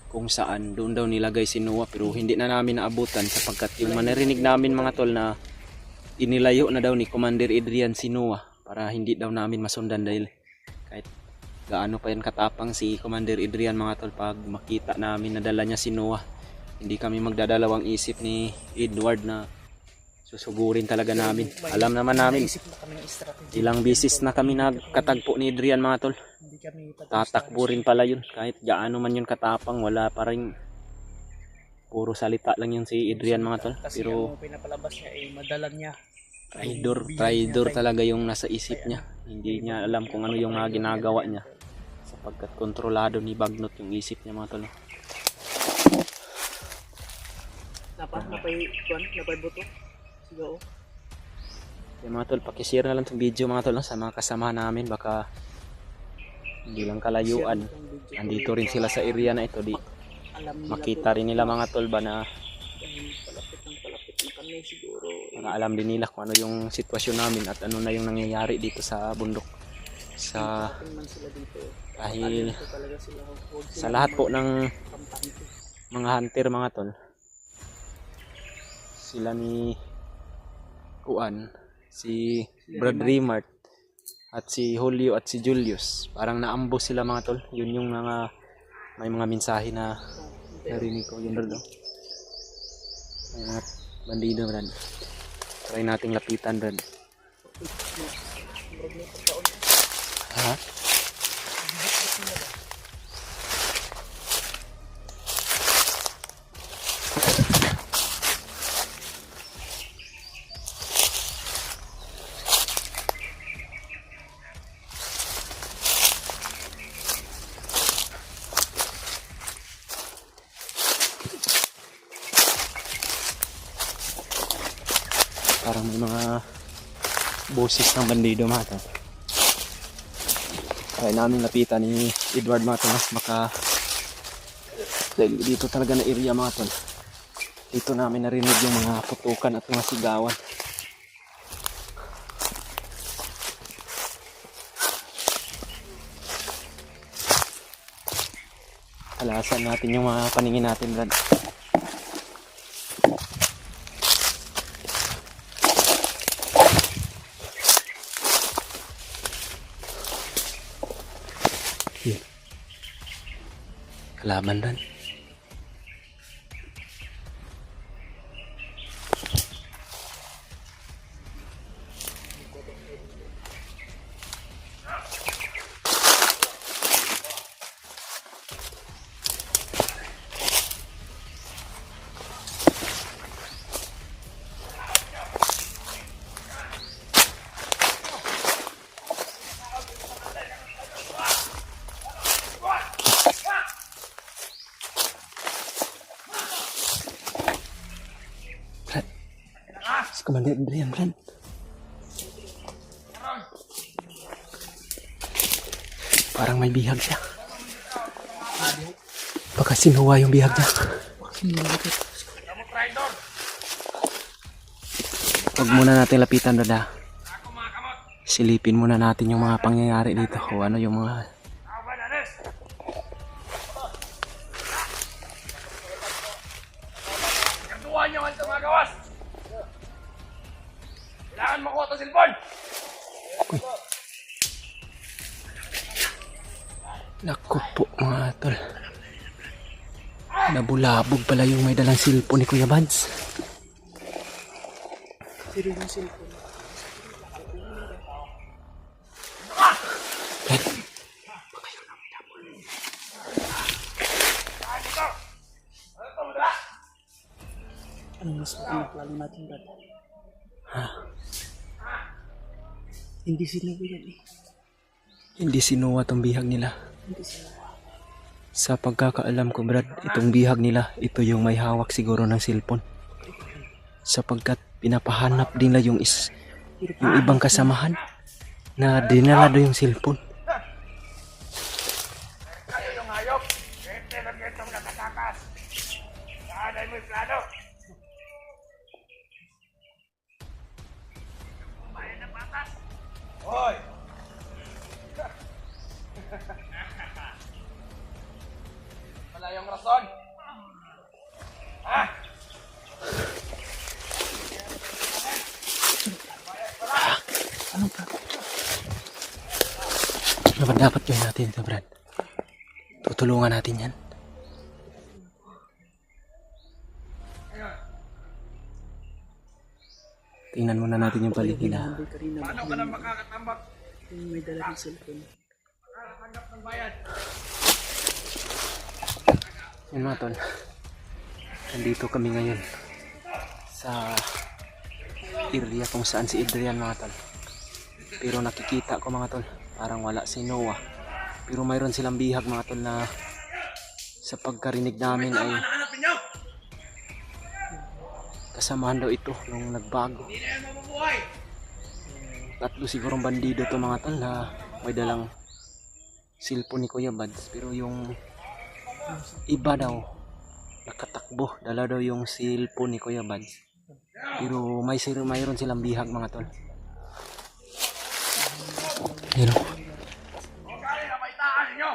Speaker 1: kung saan doon daw nilagay si Noah pero hindi na namin naabutan sapagkat yung manarinig namin mga tol na inilayo na daw ni Commander Adrian si Noah para hindi daw namin masundan dahil kahit gaano pa yan katapang si Commander Adrian mga tol, pag makita namin na dala niya si Noah, hindi kami magdadalawang isip ni Edward na susugurin talaga namin. Alam naman namin,
Speaker 2: Isip na kami ng strategy.
Speaker 1: ilang bisis na kami nagkatagpo ni Adrian mga tol.
Speaker 2: Hindi kami
Speaker 1: Tatakbo rin pala yun kahit gaano man yun katapang, wala pa rin, puro salita lang yun si Adrian mga tol.
Speaker 2: Kasi
Speaker 1: Pero
Speaker 2: ang pinapalabas niya ay madala niya.
Speaker 1: traitor talaga yung nasa isip niya. Hindi niya alam kung ano yung mga ginagawa niya sapagkat kontrolado ni Bagnot yung isip niya mga tol.
Speaker 2: Napay buto. Sigaw.
Speaker 1: Kaya mga tol, pakishare na lang itong video mga tol sa mga kasama namin, baka hindi lang kalayuan. Andito rin sila sa area na ito, di makita rin nila mga tol ba na
Speaker 2: Palapit ng kami siguro.
Speaker 1: para alam din nila kung ano yung sitwasyon namin at ano na yung nangyayari dito sa bundok.
Speaker 2: Man sila dito.
Speaker 1: Dahil
Speaker 2: Ito talaga sila. Huwag
Speaker 1: sa lahat po ng
Speaker 2: kampante.
Speaker 1: mga hunter mga tol, sila ni Kuan, si Brad Rimart at si Julio at si Julius, parang naambos sila mga tol. Yun yung mga may mga mensahe na narinig ko. Yun doon, may mga bandido rin. Try nating lapitan rin. Ha? Parang may mga boses ng bandido mga tol. Kaya namin lapitan ni Edward mga tol, maka dahil dito talaga na area mga tol. Dito namin narinig yung mga putukan at mga sigawan. Alasan natin yung mga paningin natin Brad. Kalaban rin. Si Commander Adrian, Brad. Parang may bihag siya. Baka sinuwa yung bihag niya. Huwag muna natin lapitan doon. Silipin muna natin yung mga pangyayari dito. O ano yung mga...
Speaker 3: Kantuan nyo ang mga gawas! Kailangan makuha ito silpon!
Speaker 1: Naku po mga tol. Nabulabog pala yung may dalang silpo ni Kuya Bads.
Speaker 2: Pero yung cellphone, anong mas magandang plano natin, Brad? Hindi sinabi yan eh.
Speaker 1: Hindi sinuwa tong bihag nila.
Speaker 2: Hindi sinabi.
Speaker 1: Sa pagkakaalam ko, Brad, itong bihag nila, ito yung may hawak siguro ng cellphone. Sapagkat pinapahanap din nila yung ibang kasamahan na dinala do yung cellphone.
Speaker 3: Kayo yung hayop. Ito lang itong nakatakas. Saan mo yung plano? Bayan ng batas. Hoy! Wala yung rason. Ha?
Speaker 2: Anong plano?
Speaker 1: Dapat gawin natin ito, Brad. Tutulungan natin yan. Tingnan muna natin yung paligid na.
Speaker 2: Hinahabol ka rin na
Speaker 3: Paano ka na makakatambak?
Speaker 2: yung may dala ng cellphone.
Speaker 3: Tanggap ng bayan.
Speaker 1: Yun mga tol. Nandito kami ngayon sa area kung saan si Adrian mga tol. Pero nakikita ko mga tol, parang wala si Noah. Pero mayroon silang bihag mga tol na sa pagkarinig namin ay
Speaker 3: Hanapin nyo!
Speaker 1: kasamahan daw ito nung nagbago.
Speaker 3: Hindi na yan mabubuhay!
Speaker 1: Tatlo sigurong bandido to mga tol na may dalang cellphone ni Kuya Bads. Pero yung iba daw nakatakbo, dala daw yung cellphone ni Kuya Bads. Pero mayroon silang bihag mga tol. Yun o.
Speaker 3: O kaya na maitaan nyo!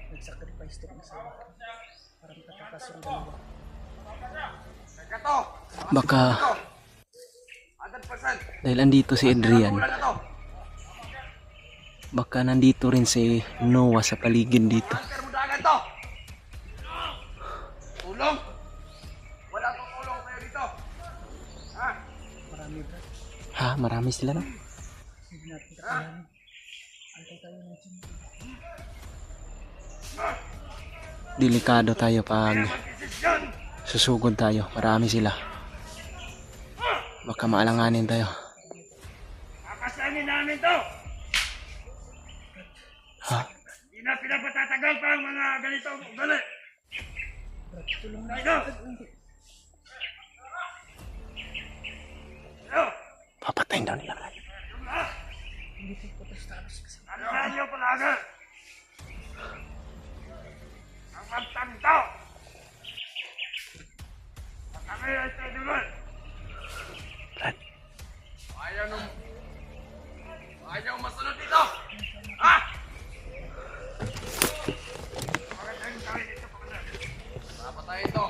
Speaker 2: Nag-sacrifice din sa para makatakas yung dalawa.
Speaker 3: Teka to!
Speaker 1: Baka
Speaker 3: 100%!
Speaker 1: dahil andito si Adrian,
Speaker 3: Kulang na to!
Speaker 1: baka nandito rin si Noah sa paligid dito.
Speaker 3: Anker mo dagat to! Tulong! Walang tutulong sa'yo dito! Ha?
Speaker 2: Marami, Brad.
Speaker 1: Ha, marami sila no?
Speaker 2: Hindi natin kakayanin. Antay tayo ng gym.
Speaker 1: Delikado tayo pag
Speaker 3: Desisyon!
Speaker 1: susugod tayo. Marami sila. Baka maalanganin tayo.
Speaker 3: Kakasanin namin to!
Speaker 1: Ha?
Speaker 3: Hindi na pinapatatagal pa ang mga ganitong ugali!
Speaker 2: Brad, tulong na.
Speaker 3: Tayo! Tayo!
Speaker 1: Papatayin daw nila. Brad.
Speaker 2: Hindi po patas-talos kasi.
Speaker 3: Tandaan niyo palagi! Ang magtanto! At kami ay tinulad!
Speaker 1: Brad.
Speaker 3: Ayaw masunod dito! Ha? Bakit ang gawin dito, Panginoon? Papatay ito!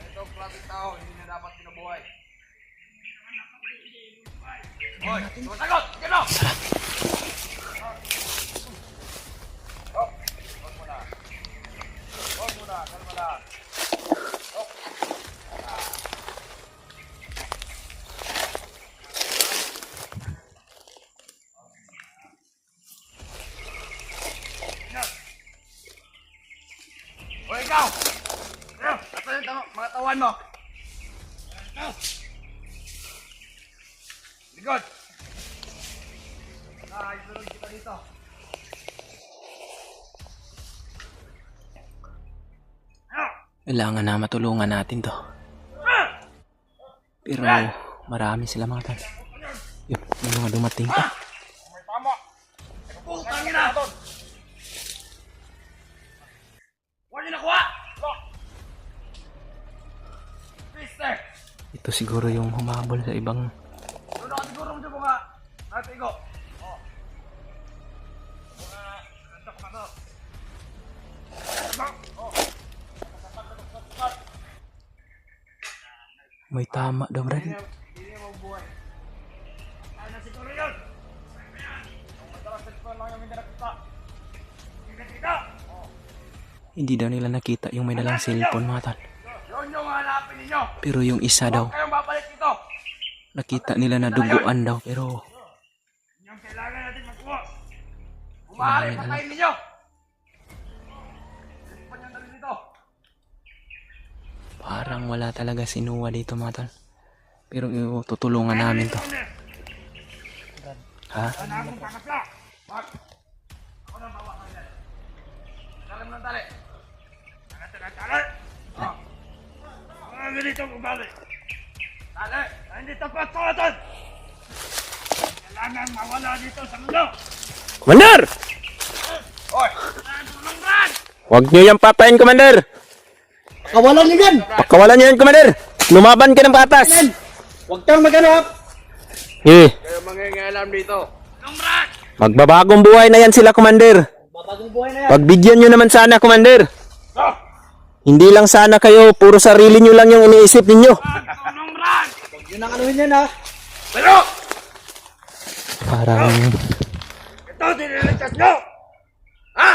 Speaker 3: Itong klaseng tao, hindi na dapat pinubuhay. Hoy! Sumasagot! Sige no! Huwag muna. Huwag muna. Kalma lang. Hoy, ikaw! Ano? Asan yung mga tawan mo? Ano? Likod! Isunod kita dito. Ano?
Speaker 1: Kailangan na matulungan natin to. Pero marami sila mga tol. Yun, may mga dumating pa.
Speaker 3: May tama! Putang ina! Huwag niyo nakuha! Mister!
Speaker 1: Ito siguro yung humabol sa ibang
Speaker 3: Doon ako siguro mo dyan mga natigo. Oh. Mga nandak ka to. Oh.
Speaker 1: may tama daw, Brad.
Speaker 3: Hindi niya mabubuhay. Kaya na siguro yun. Ang madalas sa lang yung hindi nakita. Hindi nakita. Oh.
Speaker 1: Hindi daw nila nakita yung may dalang cellphone mga tol.
Speaker 3: Yun yung hanapin ninyo. ninyo.
Speaker 1: Pero yung isa daw,
Speaker 3: Huwag kayong babalik dito.
Speaker 1: nakita nila na duguan daw. Pero
Speaker 3: Yung kailangan natin magkuha. Umahari sa kain ninyo. Ipan nyo na rin dito.
Speaker 1: parang wala talaga si Noah dito mga tol. Pero tutulungan namin to. Ha?
Speaker 3: Sana akong pakasla. Wag. Ako na bawa ka dyan. Dalam ng tali. Tali. Oh. Mga ganitong ugali. Tali. Hindi tapat ko natin. Kailangan mawala dito sa mundo.
Speaker 4: Commander!
Speaker 3: Hoy! Tulong Brad!
Speaker 4: Huwag niyo yung patayin, Commander!
Speaker 2: Kawalan niyo yan!
Speaker 4: Pakawalan niyo yan, Commander! Lumaban ka ng patas!
Speaker 2: Huwag kang maghanap!
Speaker 4: Eh,
Speaker 3: Kayo mangingialam dito. Tulong Brad!
Speaker 4: magbabagong buhay na yan sila, Commander.
Speaker 2: Babagong buhay na yan!
Speaker 4: Pagbigyan niyo naman sana, Commander.
Speaker 3: Oh!
Speaker 4: Hindi lang sana kayo, puro sarili niyo lang yung iniisip ninyo.
Speaker 3: Tulong Brad!
Speaker 2: Huwag nyo nang anuhin yan ha!
Speaker 3: Pero!
Speaker 1: Parang
Speaker 3: Ito diniligtas nyo! Ha?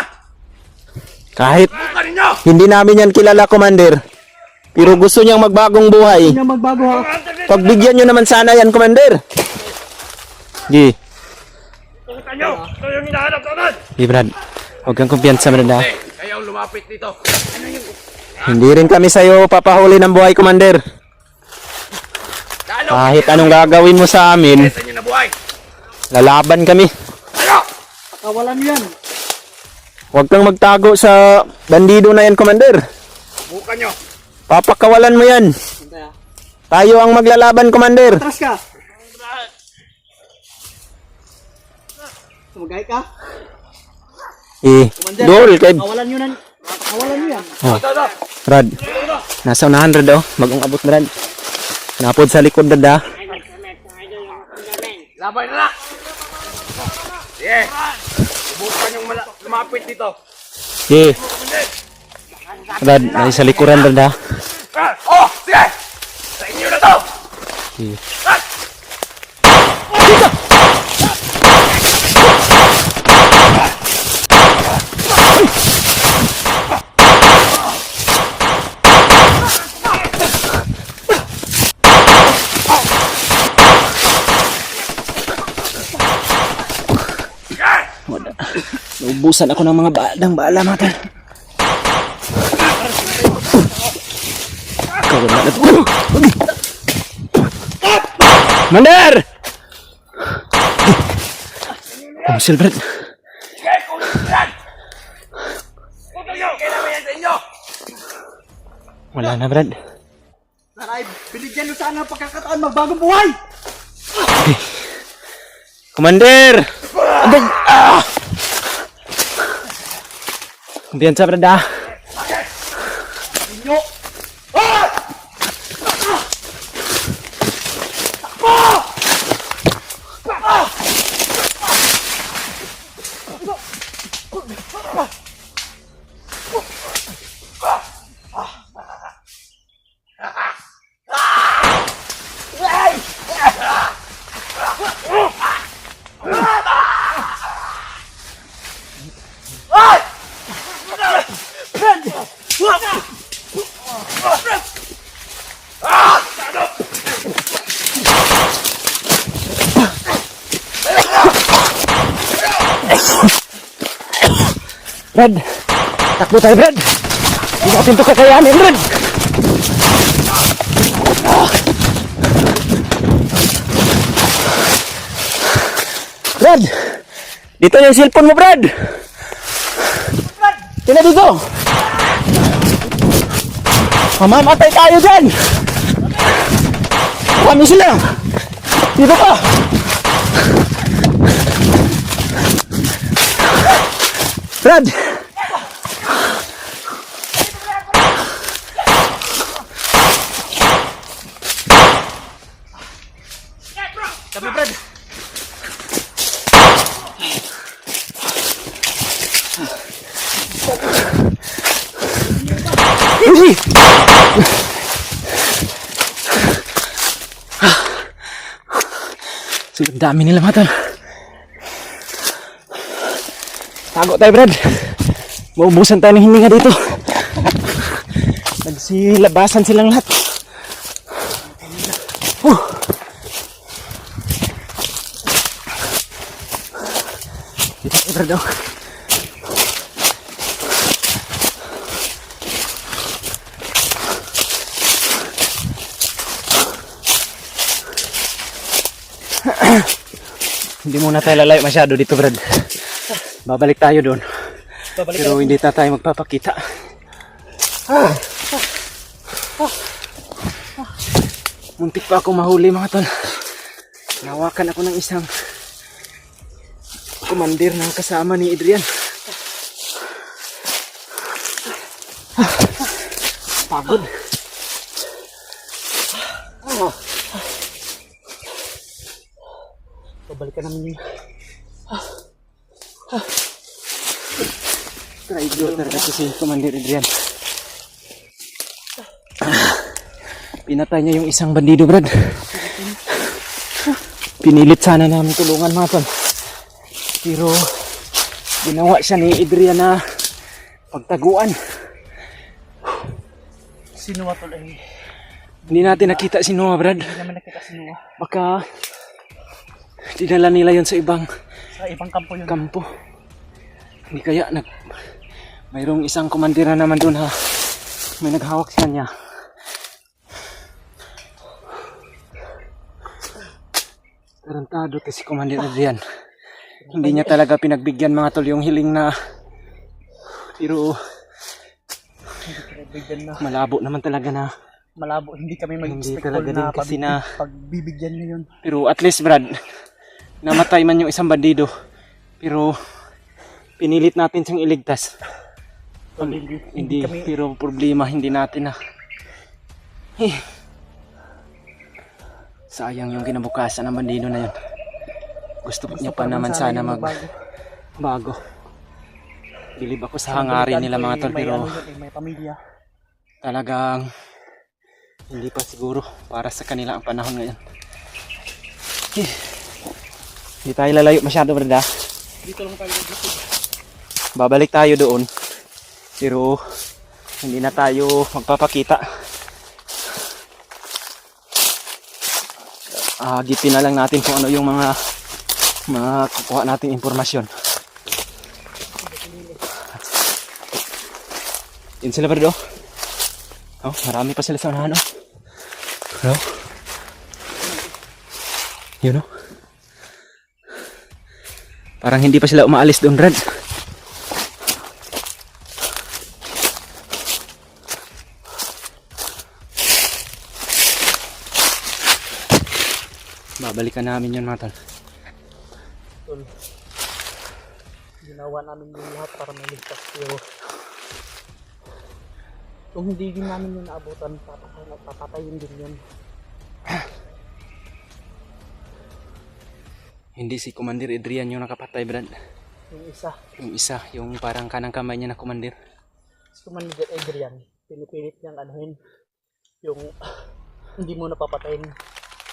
Speaker 4: Kahit
Speaker 3: Bukan ninyo!
Speaker 4: hindi namin yan kilala, Commander. Pero gusto niyang magbagong buhay.
Speaker 2: Huwag nyo magbago ha!
Speaker 4: Pagbigyan niyo naman sana yan, Commander. Di.
Speaker 3: Tukutan nyo! Ito yung hinahanap natin!
Speaker 1: Di Brad, huwag kang kumpiyansa Brad ha.
Speaker 3: Kayo ang lumapit dito.
Speaker 4: Hindi rin kami sa'yo papahuli ng buhay, Commander.
Speaker 3: Lalo!
Speaker 4: Kahit anong gagawin mo sa amin,
Speaker 3: Ito nyo na buhay!
Speaker 4: lalaban kami.
Speaker 3: Ano?
Speaker 2: Kawalan nyo yan!
Speaker 4: Huwag kang magtago sa bandido na yan, Commander.
Speaker 3: Bukan nyo!
Speaker 4: Papakawalan mo yan.
Speaker 2: Hintay ha!
Speaker 4: Tayo ang maglalaban, Commander.
Speaker 2: Atras ka! Sumagay ka?
Speaker 4: Eh, Dol, kay
Speaker 2: Kawalan nyo nan! Kawalan nyo yan!
Speaker 4: Brad. Nasa 100 daw. Bagong abot, Brad. Napod sa likod, Brad, ha?
Speaker 3: Labay na na! Sige! Bukan yung lumapit dito.
Speaker 4: Eh, Brad, ay sa likuran, Brad, ha?
Speaker 3: Oh! Sige! Sa inyo na to!
Speaker 4: Eh. Naubusan ako ng mga bala, mata. Kawalan na to. Commander! Sil, Brad.
Speaker 3: Sige! Kunin mo yan! Kunin nyo! Kailangan yan sa inyo!
Speaker 4: Wala na, Brad.
Speaker 2: Naray, binigyan nyo sana ang pagkakataon magbagong buhay!
Speaker 4: Commander! Agay! Ah! Kumpiyansa, Brad, ha?
Speaker 2: Inyo!
Speaker 4: Brad! Takbo tayo, Brad! Hindi natin ito kakayanin, Brad! Brad! Dito yung cellphone mo, Brad! Tina dito! Mamamatay tayo dyan! Kami sila! Dito ka! Brad!
Speaker 2: Sabi Brad!
Speaker 4: Uy! Sobrang dami nila, mata. Tago tayo, Brad. Maubusan tayo ng hininga dito. Nagsilabasan silang lahat.
Speaker 1: Brad, oh. Hindi muna tayo lalayo masyado dito, Brad. Babalik tayo doon. Pero hindi tayo magpapakita. Muntik pa ako mahuli, mga tol. Nawakan ako ng isang komandir ng kasama ni Adrian. Pagod.
Speaker 2: Pabalikan namin yun.
Speaker 1: Traitor talaga si Commander Adrian. Pinatay niya yung isang bandido, Brad. Pinilit sana namin tulungan, mga tol. Pero ginawa siya ni Adrian na pagtaguan.
Speaker 2: Sino tol ay
Speaker 1: Hindi natin nakita si Noah, Brad.
Speaker 2: hindi naman nakita si Noah.
Speaker 1: Baka dinala nila yon sa ibang
Speaker 2: Sa ibang kampo yun.
Speaker 1: kampo. Hindi kaya mayroong isang komandir na naman doon, ha. May naghawak sa kanya. Tarantado to si Commander Adrian. Hindi niya talaga pinagbigyan, mga tol, yung hiling na. Pero
Speaker 2: Bigyan na.
Speaker 1: malabo naman talaga na.
Speaker 2: Malabo. Hindi kami
Speaker 1: Hindi
Speaker 2: mag-expect
Speaker 1: talaga
Speaker 2: tol
Speaker 1: din
Speaker 2: na
Speaker 1: kasi na.
Speaker 2: pagbibigyan niya yun.
Speaker 1: Pero at least, Brad, namatay man yung isang bandido. Pero pinilit natin siyang iligtas.
Speaker 2: Tol,
Speaker 1: Hindi,
Speaker 2: kami,
Speaker 1: pero problema hindi natin na. Sayang yung kinabukasan ng bandido na yun. Gusto niya pa naman sana magbago. Bilib ako sa hangarin nila, mga tol,
Speaker 2: may
Speaker 1: pero
Speaker 2: ano yun, may pamilya.
Speaker 1: talagang hindi pa siguro para sa kanila ang panahon ngayon. Hindi tayo lalayo masyado, Brad, ha?
Speaker 2: Dito lang tayo dito.
Speaker 1: Babalik tayo doon. Pero hindi na tayo magpapakita. Gipin na lang natin kung ano yung mga kukuha nating impormasyon. Yun sila, Brad, oh. Oh, marami pa sila sa unahan, oh. Oh. Yun, oh. Parang hindi pa sila umaalis doon, Brad. Babalikan namin yun, mga tol.
Speaker 2: Tol, ginawa namin yung lahat para maligtas, pero kung hindi din namin yung naabutan, papatayin din yun.
Speaker 1: Hindi si Commander Adrian yung nakapatay, Brad.
Speaker 2: Yung isa,
Speaker 1: Yung isa, yung parang kanang kamay niya na Commander.
Speaker 2: si Commander Adrian, pinipilit niyang anuhin yung hindi mo napapatayin.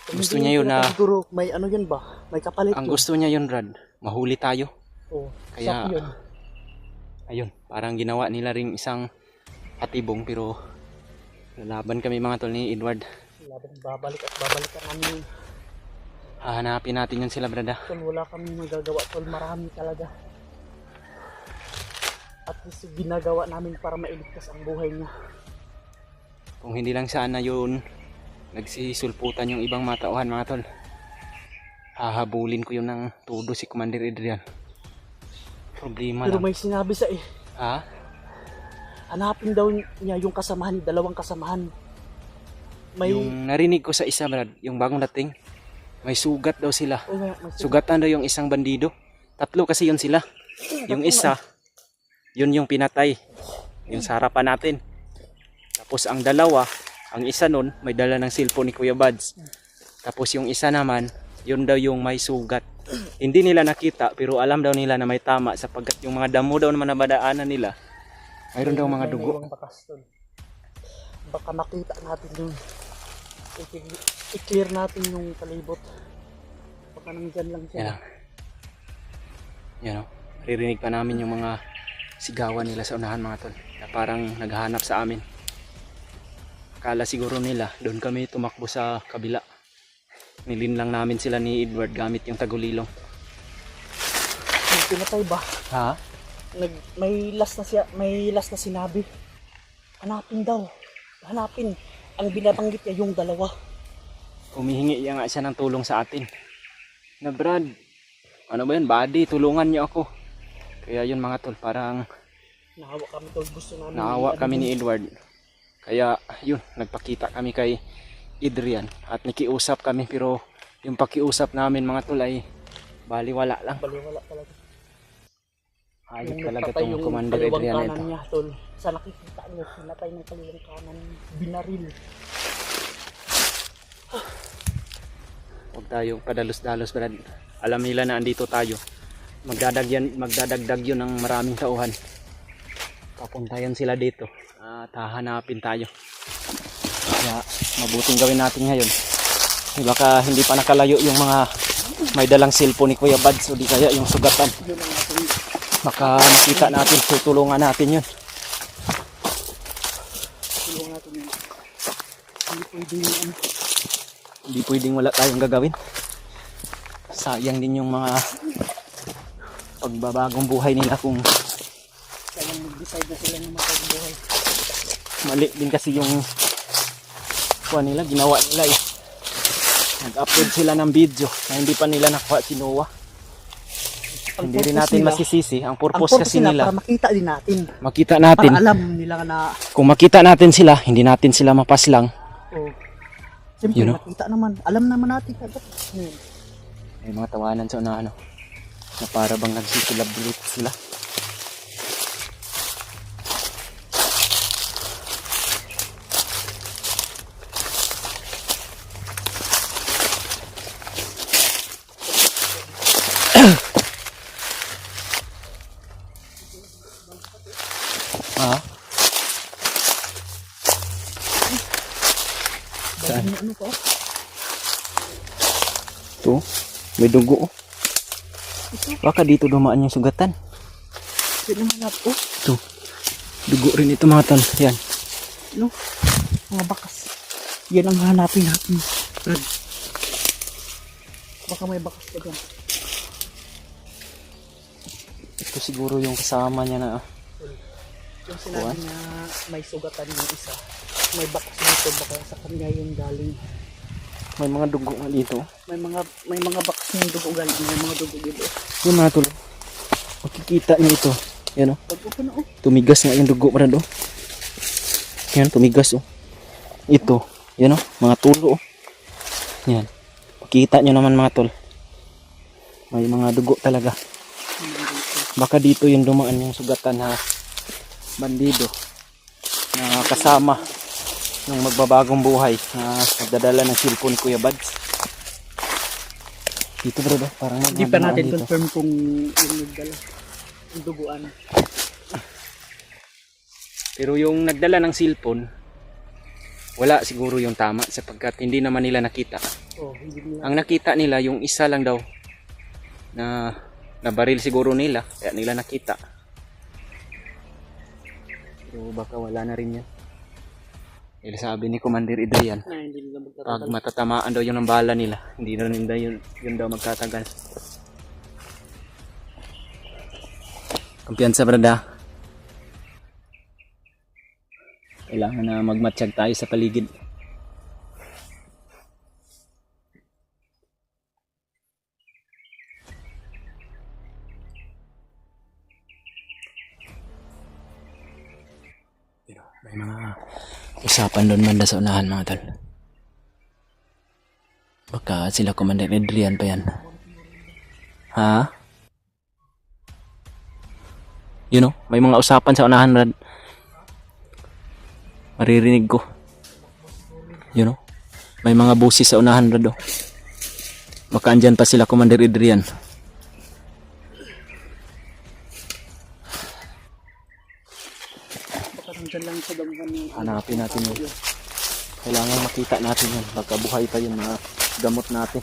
Speaker 2: Kung
Speaker 1: Gusto
Speaker 2: hindi
Speaker 1: niya yun na-
Speaker 2: siguro may ano yun ba? May kapalit
Speaker 1: Ang
Speaker 2: yun.
Speaker 1: gusto niya yun, Brad, mahuli tayo.
Speaker 2: Oo,
Speaker 1: Kaya-
Speaker 2: sak yun.
Speaker 1: Ayun, parang ginawa nila ring isang hatibong, pero lalaban kami, mga tol, ni Edward.
Speaker 2: Laban, babalik at babalik ang namin.
Speaker 1: Hahanapin natin yun sila, Brad, ha.
Speaker 2: Tol, wala kami magagawa, tol, marami talaga. At least ginagawa namin para mailigtas ang buhay niya.
Speaker 1: Kung hindi lang sana yun nagsisulputan yung ibang matauhan, mga tol, hahabulin ko yun ng todo si Commander Adrian. Problema
Speaker 2: Pero
Speaker 1: lang.
Speaker 2: may sinabi sa
Speaker 1: Ha?
Speaker 2: hanapin daw niya yung kasamahan, dalawang kasamahan. May
Speaker 1: Yung narinig ko sa isa, Brad, yung bagong dating, may sugat daw sila.
Speaker 2: may
Speaker 1: Sugatan daw yung isang bandido. Tatlo kasi yun sila. Yung isa, yun yung pinatay. Yung sa harapan natin. Tapos ang dalawa, ang isa nun, may dala ng cellphone ni Kuya Buds. Tapos yung isa naman, yun daw yung may sugat. Hindi nila nakita, pero alam daw nila na may tama sapagkat yung mga damo daw naman na badaanan nila, mayroon daw mga dugo.
Speaker 2: may bakas, tol. Baka makita natin yung i-clear natin yung palibot. Baka nandyan lang siya.
Speaker 1: Yan lang. Yan o. Ririnig pa namin yung mga sigawan nila sa unahan, mga tol. Na parang naghahanap sa amin. Akala siguro nila, doon kami tumakbo sa kabila. Nilin lang namin sila ni Edward gamit yung tagulilong.
Speaker 2: Yung pinatay ba?
Speaker 1: Ha?
Speaker 2: May last na sinabi. Hanapin daw. Hanapin. Ang binabanggit niya yung dalawa.
Speaker 1: Humihingi nga siya ng tulong sa atin. Na Brad, ano ba yun? Buddy, tulungan niyo ako. Kaya yun mga tol, parang
Speaker 2: Naawa kami tol. Gusto namin.
Speaker 1: naawa kami ni Edward. Kaya yun, nagpakita kami kay Adrian at nakiusap kami, pero yung pakiusap namin mga tol ay baliwala lang.
Speaker 2: Baliwala talaga.
Speaker 1: Hayop
Speaker 2: Yung
Speaker 1: talaga
Speaker 2: nagpatay
Speaker 1: tong
Speaker 2: yung
Speaker 1: Commander
Speaker 2: kaliwang
Speaker 1: Adrian na
Speaker 2: kanan
Speaker 1: ito.
Speaker 2: niya tol. Sa nakikita niyo, pinatay ng kaliwang kanan. Binaril.
Speaker 1: Huwag tayo padalos-dalos, Brad. Alam nila na andito tayo. Magdadagdag yun ng maraming tauhan. Papuntayan sila dito at hahanapin tayo. Kaya mabuting gawin natin ngayon. Baka hindi pa nakalayo yung mga may dalang cellphone ni Kuya Bads o di kaya yung sugatan.
Speaker 2: Yun ang ating
Speaker 1: Baka makita natin, tutulungan natin yun.
Speaker 2: tulong natin yun. Hindi pwedeng ano.
Speaker 1: Hindi pwedeng wala tayong gagawin. Sayang din yung mga pagbabagong buhay nila kung
Speaker 2: Kaya mag-decide na sila na magbuhay.
Speaker 1: mali din kasi yung kuha nila, ginawa nila eh. Nag-upload sila ng video na hindi pa nila nakuha si Noah. Hindi rin natin masisisi. Ang purpose kasi nila,
Speaker 2: para makita din natin.
Speaker 1: makita natin.
Speaker 2: Para alam nila na
Speaker 1: Kung makita natin sila, hindi natin sila mapaslang.
Speaker 2: siyempre
Speaker 1: You know?
Speaker 2: makita naman. Alam naman natin kagad.
Speaker 1: May mga tawanan sa unahan, no? Na para bang nagsisilab-bulit sila. Ah,
Speaker 2: Saan? Ano pa?
Speaker 1: ito. May dugo. Baka dito dumaan yung sugatan.
Speaker 2: Hindi naman natin.
Speaker 1: Ito. Dugo rin ito mga tol. Yan.
Speaker 2: No? Mga bakas. Yan ang hanapin natin. Brad. Baka may bakas ka dyan.
Speaker 1: Ito siguro yung kasama niya na.
Speaker 2: Yung sinabi niya may sugatan yung isa. May bakas dito. Baka sa kanya yung galing.
Speaker 1: May mga dugo nga dito.
Speaker 2: May mga bakas yung dugo galing. May mga dugo dito.
Speaker 1: Yung mga tol. Makikita niyo ito. Yan o.
Speaker 2: Pag ko na
Speaker 1: Tumigas nga yung dugo Brad o. Yan, tumigas o. Ito. Yan o. Mga tulo o. Yan. Makikita nyo naman mga tol. May mga dugo talaga. Baka dito yung dumaan yung sugatan na bandido na kasama ng magbabagong buhay na nagdadala ng cellphone Kuya Bads. Dito bro, parang
Speaker 2: Hindi pa natin
Speaker 1: dito.
Speaker 2: confirm kung yung nagdala. Yung duguan.
Speaker 1: Pero yung nagdala ng cellphone, wala siguro yung tama sapagkat hindi naman nila nakita.
Speaker 2: Hindi nila.
Speaker 1: Ang nakita nila yung isa lang daw na nabaril siguro nila, kaya nila nakita. Pero baka wala na rin yan. Dahil sabi ni Commander Adrian,
Speaker 2: Na hindi nila
Speaker 1: pag
Speaker 2: magtatagal.
Speaker 1: matatamaan daw yun ng bala nila, hindi na rin daw yun daw magtatagal. Kumpiyansa brada. Kailangan na magmatsyag tayo sa paligid. May mga usapan doon banda sa unahan mga tol. Baka sila Commander Adrian pa yan. Ha? You know, may mga usapan sa unahan Brad. Maririnig ko. You know, may mga busis sa unahan Brad oh. Baka andyan pa sila Commander Adrian.
Speaker 2: Baka nandyan lang sa damgan yung
Speaker 1: Hanapin natin yun. Kailangan makita natin yun. Baka buhay pa yun mga gamot natin.